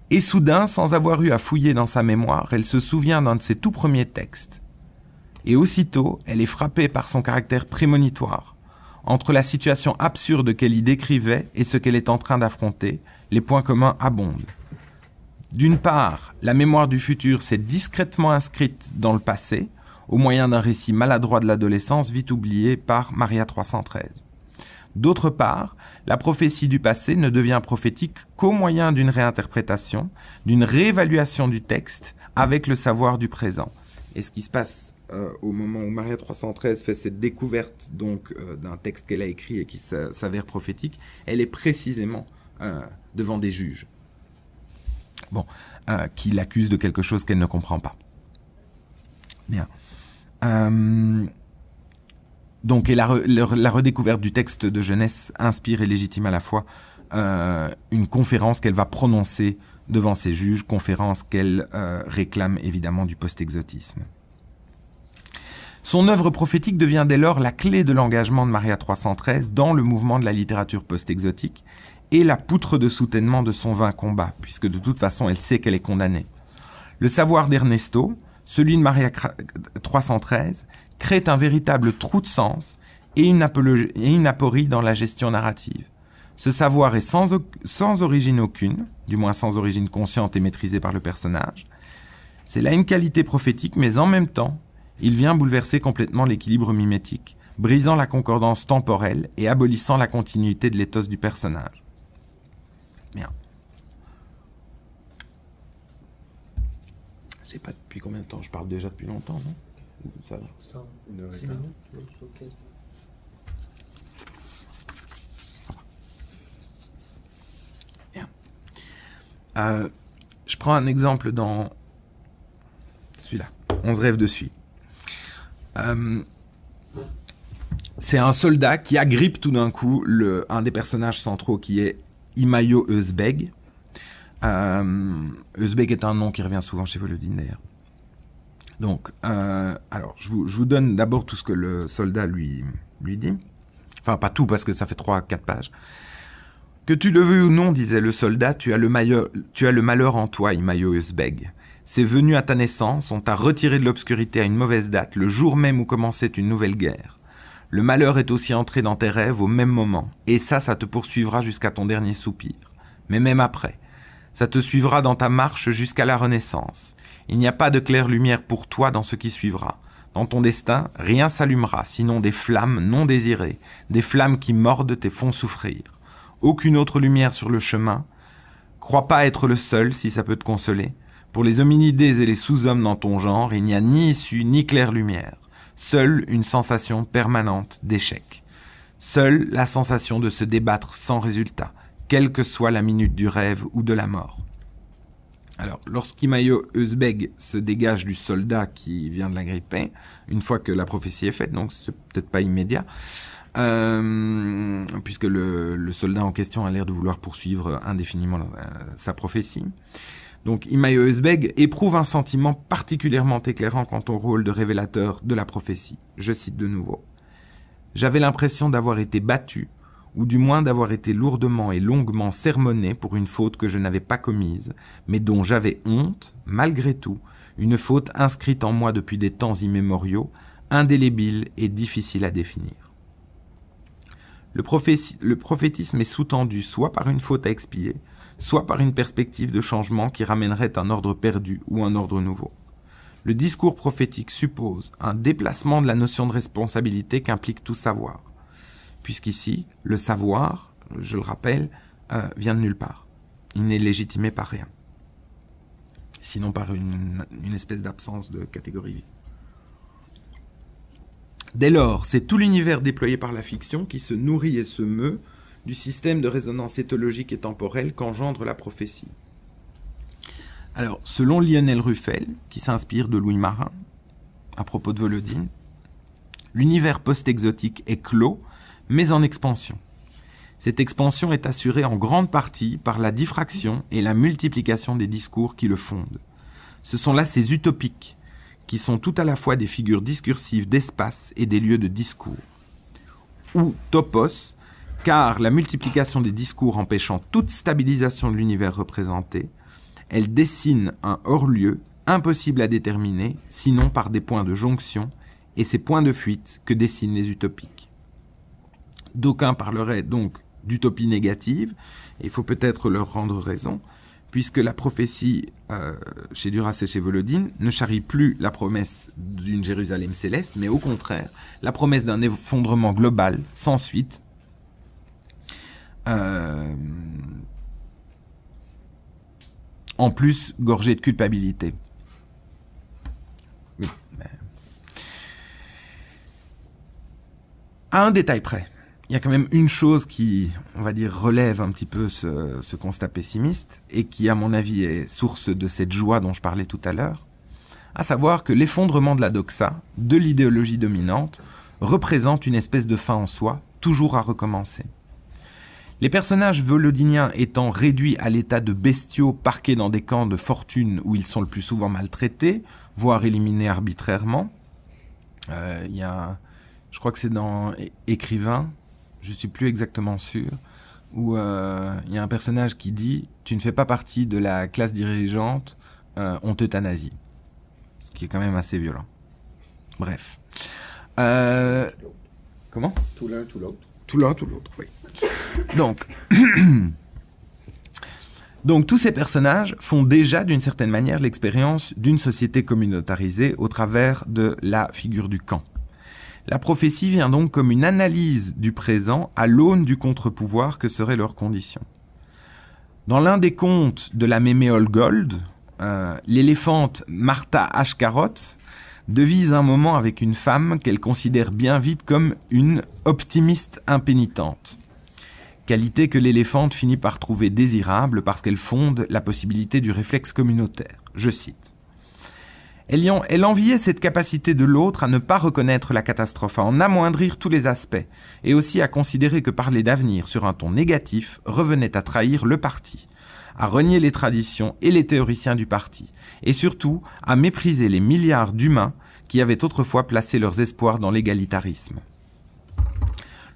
Et soudain, sans avoir eu à fouiller dans sa mémoire, elle se souvient d'un de ses tout premiers textes. Et aussitôt, elle est frappée par son caractère prémonitoire. Entre la situation absurde qu'elle y décrivait et ce qu'elle est en train d'affronter, les points communs abondent. D'une part, la mémoire du futur s'est discrètement inscrite dans le passé, au moyen d'un récit maladroit de l'adolescence vite oublié par Maria 313. D'autre part, la prophétie du passé ne devient prophétique qu'au moyen d'une réinterprétation, d'une réévaluation du texte avec le savoir du présent. Et ce qui se passe au moment où Maria 313 fait cette découverte donc d'un texte qu'elle a écrit et qui s'avère prophétique, elle est précisément devant des juges. Bon, qui l'accusent de quelque chose qu'elle ne comprend pas. Bien. Donc, et la redécouverte du texte de Genèse inspire et légitime à la fois une conférence qu'elle va prononcer devant ses juges, conférence qu'elle réclame évidemment du post-exotisme. Son œuvre prophétique devient dès lors la clé de l'engagement de Maria 313 dans le mouvement de la littérature post-exotique et la poutre de soutènement de son vain combat, puisque de toute façon elle sait qu'elle est condamnée. Le savoir d'Ernesto, celui de Maria 313, crée un véritable trou de sens et une aporie dans la gestion narrative. Ce savoir est sans origine aucune, du moins sans origine consciente et maîtrisée par le personnage. C'est là une qualité prophétique, mais en même temps, il vient bouleverser complètement l'équilibre mimétique, brisant la concordance temporelle et abolissant la continuité de l'éthos du personnage. Bien. Je sais pas depuis combien de temps, je parle déjà depuis longtemps, non? Ça va. 6 minutes, 15 minutes. Bien. Je prends un exemple dans celui-là, 11 rêves de suie. C'est un soldat qui agrippe tout d'un coup un des personnages centraux qui est Imayo Özbeg. Özbeg est un nom qui revient souvent chez Volodine d'ailleurs. Donc, alors, je vous donne d'abord tout ce que le soldat lui dit. Enfin, pas tout, parce que ça fait 3-4 pages. Que tu le veuilles ou non, disait le soldat, tu as le malheur en toi, Imayo Özbeg. C'est venu à ta naissance, on t'a retiré de l'obscurité à une mauvaise date, le jour même où commençait une nouvelle guerre. Le malheur est aussi entré dans tes rêves au même moment, et ça te poursuivra jusqu'à ton dernier soupir. Mais même après, ça te suivra dans ta marche jusqu'à la renaissance. Il n'y a pas de claire lumière pour toi dans ce qui suivra. dans ton destin, rien s'allumera, sinon des flammes non désirées, des flammes qui mordent et font souffrir. Aucune autre lumière sur le chemin. Crois pas être le seul, si ça peut te consoler. Pour les hominidés et les sous-hommes dans ton genre, il n'y a ni issue ni claire lumière. Seule une sensation permanente d'échec. Seule la sensation de se débattre sans résultat, quelle que soit la minute du rêve ou de la mort. Alors, lorsqu'Imayo Özbeg se dégage du soldat qui vient de l'agripper, une fois que la prophétie est faite, donc c'est peut-être pas immédiat, puisque le soldat en question a l'air de vouloir poursuivre indéfiniment sa prophétie. Donc Imayo Özbeg éprouve un sentiment particulièrement éclairant quant au rôle de révélateur de la prophétie. Je cite de nouveau. « J'avais l'impression d'avoir été battu, ou du moins d'avoir été lourdement et longuement sermonné pour une faute que je n'avais pas commise, mais dont j'avais honte, malgré tout, une faute inscrite en moi depuis des temps immémoriaux, indélébile et difficile à définir. Le prophétisme est sous-tendu soit par une faute à expier, soit par une perspective de changement qui ramènerait un ordre perdu ou un ordre nouveau. Le discours prophétique suppose un déplacement de la notion de responsabilité qu'implique tout savoir, puisqu'ici, le savoir, je le rappelle, vient de nulle part. Il n'est légitimé par rien, sinon par une espèce d'absence de catégorie. Dès lors, c'est tout l'univers déployé par la fiction qui se nourrit et se meut du système de résonance éthologique et temporelle qu'engendre la prophétie. Alors, selon Lionel Ruffel, qui s'inspire de Louis Marin, à propos de Volodine, l'univers post-exotique est clos, mais en expansion. Cette expansion est assurée en grande partie par la diffraction et la multiplication des discours qui le fondent. Ce sont là ces utopiques, qui sont tout à la fois des figures discursives d'espace et des lieux de discours. Ou topos, car la multiplication des discours empêchant toute stabilisation de l'univers représenté, elle dessine un hors-lieu impossible à déterminer, sinon par des points de jonction et ces points de fuite que dessinent les utopiques. D'aucuns parleraient donc d'utopie négative, et il faut peut-être leur rendre raison, puisque la prophétie chez Duras et chez Volodine ne charrie plus la promesse d'une Jérusalem céleste, mais au contraire, la promesse d'un effondrement global, sans suite, en plus gorgé de culpabilité. Oui, mais... À un détail près, il y a quand même une chose qui, on va dire, relève un petit peu ce constat pessimiste et qui, à mon avis, est source de cette joie dont je parlais tout à l'heure, à savoir que l'effondrement de la doxa, de l'idéologie dominante, représente une espèce de fin en soi, toujours à recommencer. Les personnages volodiniens étant réduits à l'état de bestiaux parqués dans des camps de fortune où ils sont le plus souvent maltraités, voire éliminés arbitrairement, il y a, je crois que c'est dans Écrivain, je ne suis plus exactement sûr, où il y a un personnage qui dit « Tu ne fais pas partie de la classe dirigeante, on t'euthanasie ». Ce qui est quand même assez violent. Bref. Comment ? Tout l'un, tout l'autre. Tout l'un, tout l'autre, oui. Donc tous ces personnages font déjà d'une certaine manière l'expérience d'une société communautarisée au travers de la figure du camp. La prophétie vient donc comme une analyse du présent à l'aune du contre-pouvoir que seraient leurs conditions. Dans l'un des contes de la Mémé Holgold, l'éléphante Martha Ashkaroth devise un moment avec une femme qu'elle considère bien vite comme une optimiste impénitente. Qualité que l'éléphante finit par trouver désirable parce qu'elle fonde la possibilité du réflexe communautaire. Je cite. Elle enviait cette capacité de l'autre à ne pas reconnaître la catastrophe, à en amoindrir tous les aspects, et aussi à considérer que parler d'avenir sur un ton négatif revenait à trahir le parti, à renier les traditions et les théoriciens du parti, et surtout à mépriser les milliards d'humains qui avaient autrefois placé leurs espoirs dans l'égalitarisme.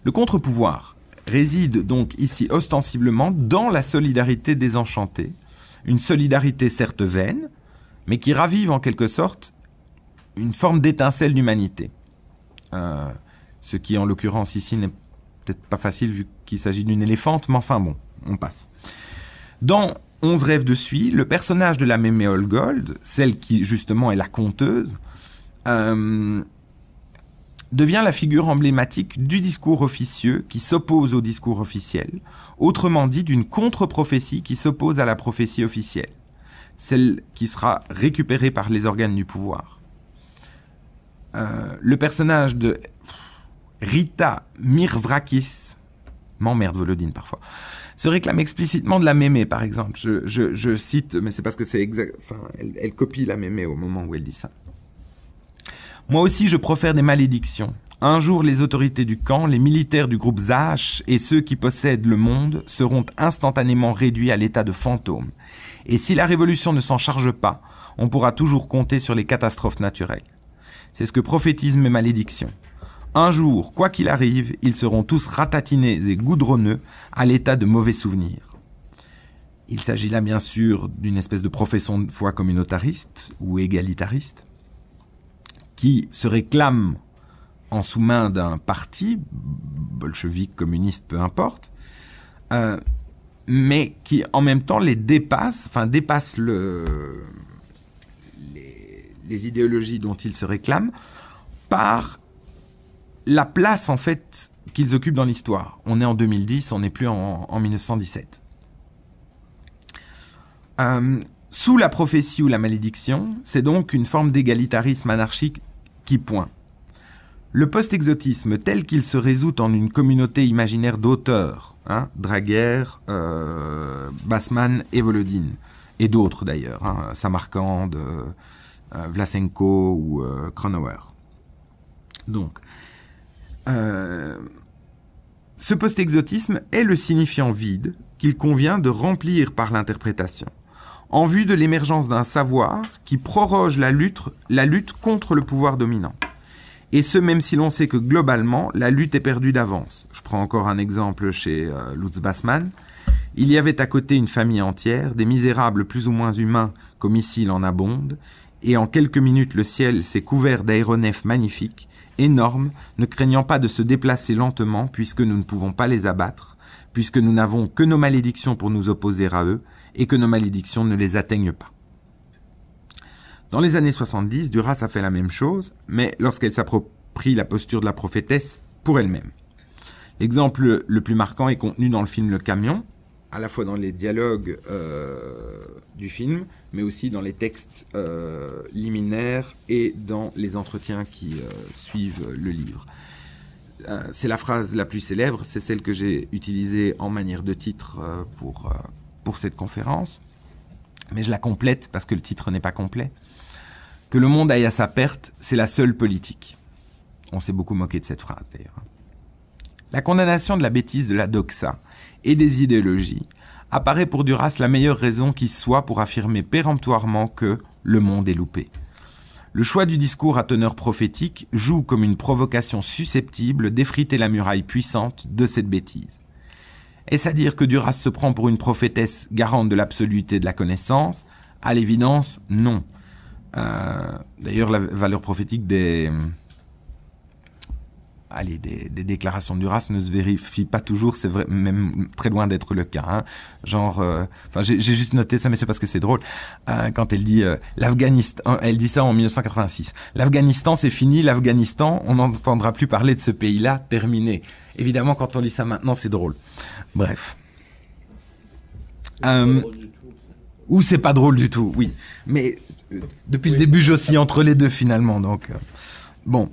Le contre-pouvoir réside donc ici ostensiblement dans la solidarité désenchantée, une solidarité certes vaine, mais qui ravive en quelque sorte une forme d'étincelle d'humanité. Ce qui en l'occurrence ici n'est peut-être pas facile vu qu'il s'agit d'une éléphante, mais enfin bon, on passe. Dans 11 rêves de suie, le personnage de la Mémé Holgold, celle qui justement est la conteuse, devient la figure emblématique du discours officieux qui s'oppose au discours officiel, autrement dit d'une contre-prophétie qui s'oppose à la prophétie officielle, celle qui sera récupérée par les organes du pouvoir. Le personnage de Rita Mirvrakis, m'emmerde Volodine parfois, se réclame explicitement de la mémé, par exemple. Je cite, mais c'est parce que c'est exact, enfin, elle copie la mémé au moment où elle dit ça. Moi aussi, je profère des malédictions. Un jour, les autorités du camp, les militaires du groupe Zach et ceux qui possèdent le monde seront instantanément réduits à l'état de fantômes. Et si la révolution ne s'en charge pas, on pourra toujours compter sur les catastrophes naturelles. C'est ce que prophétisent mes malédictions. Un jour, quoi qu'il arrive, ils seront tous ratatinés et goudronneux à l'état de mauvais souvenirs. Il s'agit là bien sûr d'une espèce de profession de foi communautariste ou égalitariste, qui se réclame en sous-main d'un parti, bolchevique, communiste, peu importe, mais qui en même temps les dépasse, enfin dépasse les idéologies dont ils se réclament par la place en fait qu'ils occupent dans l'histoire. On est en 2010, on n'est plus en 1917. Sous la prophétie ou la malédiction, c'est donc une forme d'égalitarisme anarchique qui pointe. Le post-exotisme tel qu'il se résout en une communauté imaginaire d'auteurs, Draguer, Basman et Volodine, et d'autres d'ailleurs, Samarkand, Vlasenko ou Kronauer. Donc, ce post-exotisme est le signifiant vide qu'il convient de remplir par l'interprétation, en vue de l'émergence d'un savoir qui proroge la lutte contre le pouvoir dominant. Et ce, même si l'on sait que globalement, la lutte est perdue d'avance. Je prends encore un exemple chez Lutz Bassmann. Il y avait à côté une famille entière, des misérables plus ou moins humains, comme ici il en abonde, et en quelques minutes le ciel s'est couvert d'aéronefs magnifiques, énormes, ne craignant pas de se déplacer lentement, puisque nous ne pouvons pas les abattre, puisque nous n'avons que nos malédictions pour nous opposer à eux, et que nos malédictions ne les atteignent pas. Dans les années 70, Duras a fait la même chose, mais lorsqu'elle s'approprie la posture de la prophétesse pour elle-même. L'exemple le plus marquant est contenu dans le film Le Camion, à la fois dans les dialogues du film, mais aussi dans les textes liminaires et dans les entretiens qui suivent le livre. C'est la phrase la plus célèbre, c'est celle que j'ai utilisée en manière de titre pour cette conférence, mais je la complète parce que le titre n'est pas complet. Que le monde aille à sa perte, c'est la seule politique. On s'est beaucoup moqué de cette phrase d'ailleurs. La condamnation de la bêtise de la doxa et des idéologies apparaît pour Duras la meilleure raison qui soit pour affirmer péremptoirement que le monde est loupé. Le choix du discours à teneur prophétique joue comme une provocation susceptible d'effriter la muraille puissante de cette bêtise. Est-ce à dire que Duras se prend pour une prophétesse garante de l'absoluité de la connaissance? À l'évidence, non. D'ailleurs, la valeur prophétique des déclarations de Duras ne se vérifie pas toujours, c'est vrai, même très loin d'être le cas. J'ai juste noté ça, mais c'est parce que c'est drôle. Quand elle dit l'Afghanistan, elle dit ça en 1986. L'Afghanistan, c'est fini. L'Afghanistan, on n'entendra plus parler de ce pays-là, terminé. Évidemment, quand on lit ça maintenant, c'est drôle. Bref. Ou c'est pas drôle du tout, oui. Mais depuis le début, j'oscille entre les deux finalement. Donc, bon.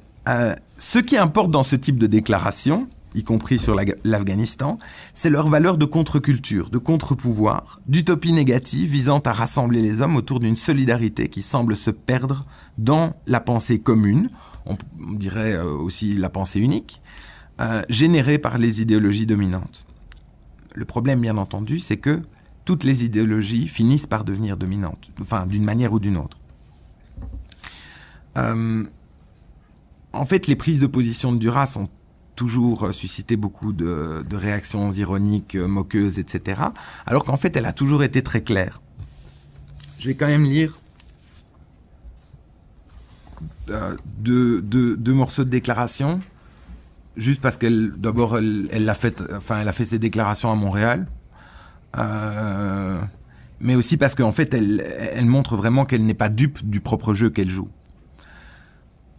Ce qui importe dans ce type de déclaration, y compris sur l'Afghanistan, c'est leur valeur de contre-culture, de contre-pouvoir, d'utopie négative visant à rassembler les hommes autour d'une solidarité qui semble se perdre dans la pensée commune, on dirait aussi la pensée unique, générée par les idéologies dominantes. Le problème, bien entendu, c'est que toutes les idéologies finissent par devenir dominantes, enfin, d'une manière ou d'une autre. En fait, les prises de position de Duras ont toujours suscité beaucoup de réactions ironiques, moqueuses, etc. Alors qu'en fait, elle a toujours été très claire. Je vais quand même lire deux morceaux de déclaration, juste parce qu'elle, d'abord, elle a fait ses déclarations à Montréal, mais aussi parce qu'en fait, elle montre vraiment qu'elle n'est pas dupe du propre jeu qu'elle joue.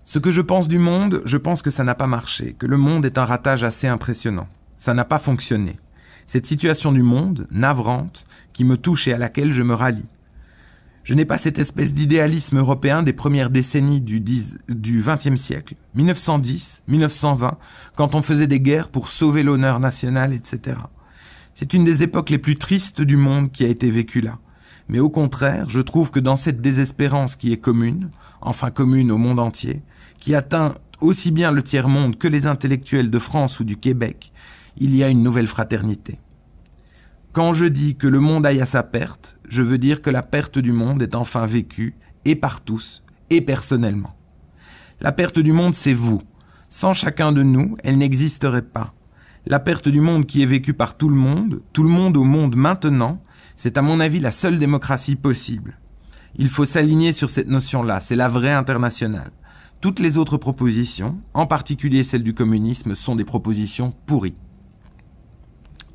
Ce que je pense du monde, je pense que ça n'a pas marché, que le monde est un ratage assez impressionnant. Ça n'a pas fonctionné. Cette situation du monde, navrante, qui me touche et à laquelle je me rallie. Je n'ai pas cette espèce d'idéalisme européen des premières décennies du XXe siècle, 1910, 1920, quand on faisait des guerres pour sauver l'honneur national, etc. C'est une des époques les plus tristes du monde qui a été vécue là. Mais au contraire, je trouve que dans cette désespérance qui est commune, enfin commune au monde entier, qui atteint aussi bien le tiers-monde que les intellectuels de France ou du Québec, il y a une nouvelle fraternité. Quand je dis que le monde aille à sa perte, je veux dire que la perte du monde est enfin vécue, et par tous, et personnellement. La perte du monde, c'est vous. Sans chacun de nous, elle n'existerait pas. La perte du monde qui est vécue par tout le monde au monde maintenant, c'est à mon avis la seule démocratie possible. Il faut s'aligner sur cette notion-là, c'est la vraie internationale. Toutes les autres propositions, en particulier celles du communisme, sont des propositions pourries.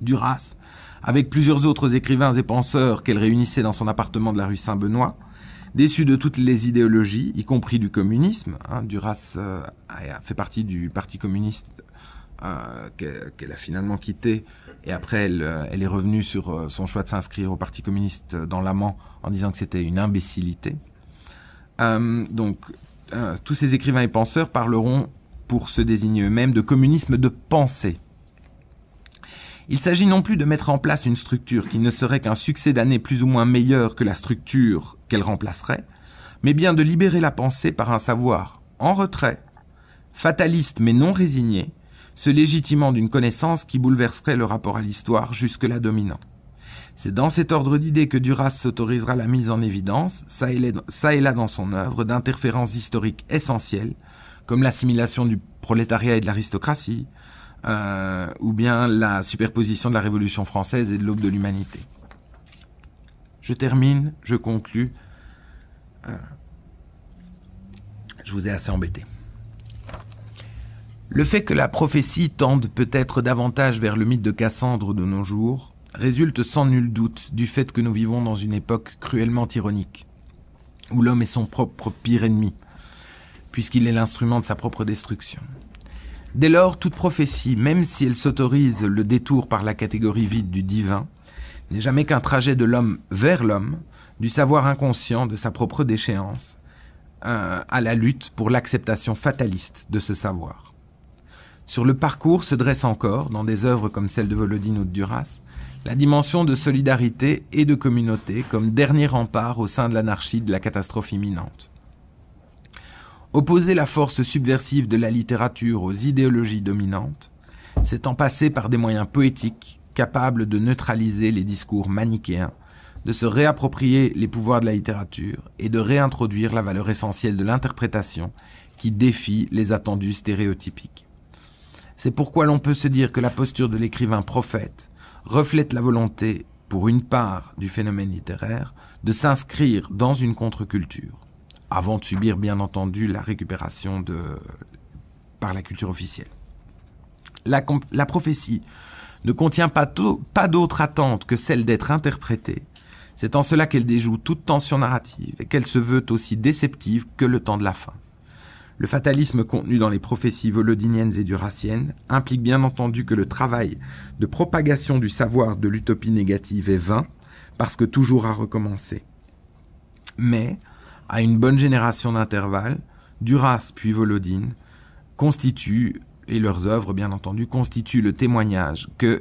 Duras, avec plusieurs autres écrivains et penseurs qu'elle réunissait dans son appartement de la rue Saint-Benoît, déçu de toutes les idéologies, y compris du communisme, Duras a fait partie du Parti communiste qu'elle a finalement quitté, et après elle est revenue sur son choix de s'inscrire au Parti communiste dans l'Amant en disant que c'était une imbécilité. Tous ces écrivains et penseurs parleront, pour se désigner eux-mêmes, de communisme de pensée. Il s'agit non plus de mettre en place une structure qui ne serait qu'un succès d'année plus ou moins meilleur que la structure qu'elle remplacerait, mais bien de libérer la pensée par un savoir en retrait, fataliste mais non résigné, se légitimant d'une connaissance qui bouleverserait le rapport à l'histoire jusque-là dominant. C'est dans cet ordre d'idées que Duras s'autorisera la mise en évidence, ça et là dans son œuvre, d'interférences historiques essentielles, comme l'assimilation du prolétariat et de l'aristocratie, ou bien la superposition de la Révolution française et de l'aube de l'humanité. Je termine, je conclus. Je vous ai assez embêté. Le fait que la prophétie tende peut-être davantage vers le mythe de Cassandre de nos jours résulte sans nul doute du fait que nous vivons dans une époque cruellement tyrannique, où l'homme est son propre pire ennemi, puisqu'il est l'instrument de sa propre destruction. Dès lors, toute prophétie, même si elle s'autorise le détour par la catégorie vide du divin, n'est jamais qu'un trajet de l'homme vers l'homme, du savoir inconscient de sa propre déchéance, à la lutte pour l'acceptation fataliste de ce savoir. Sur le parcours se dresse encore, dans des œuvres comme celle de Volodine ou de Duras, la dimension de solidarité et de communauté comme dernier rempart au sein de l'anarchie de la catastrophe imminente. Opposer la force subversive de la littérature aux idéologies dominantes, c'est en passer par des moyens poétiques capables de neutraliser les discours manichéens, de se réapproprier les pouvoirs de la littérature et de réintroduire la valeur essentielle de l'interprétation qui défie les attendus stéréotypiques. C'est pourquoi l'on peut se dire que la posture de l'écrivain prophète reflète la volonté, pour une part du phénomène littéraire, de s'inscrire dans une contre-culture, avant de subir bien entendu la récupération par la culture officielle. La prophétie ne contient pas d'autre attente que celle d'être interprétée. C'est en cela qu'elle déjoue toute tension narrative et qu'elle se veut aussi déceptive que le temps de la fin. Le fatalisme contenu dans les prophéties volodiniennes et durassiennes implique bien entendu que le travail de propagation du savoir de l'utopie négative est vain, parce que toujours à recommencer. Mais, à une bonne génération d'intervalle, Duras puis Volodine constituent, et leurs œuvres bien entendu, constituent le témoignage que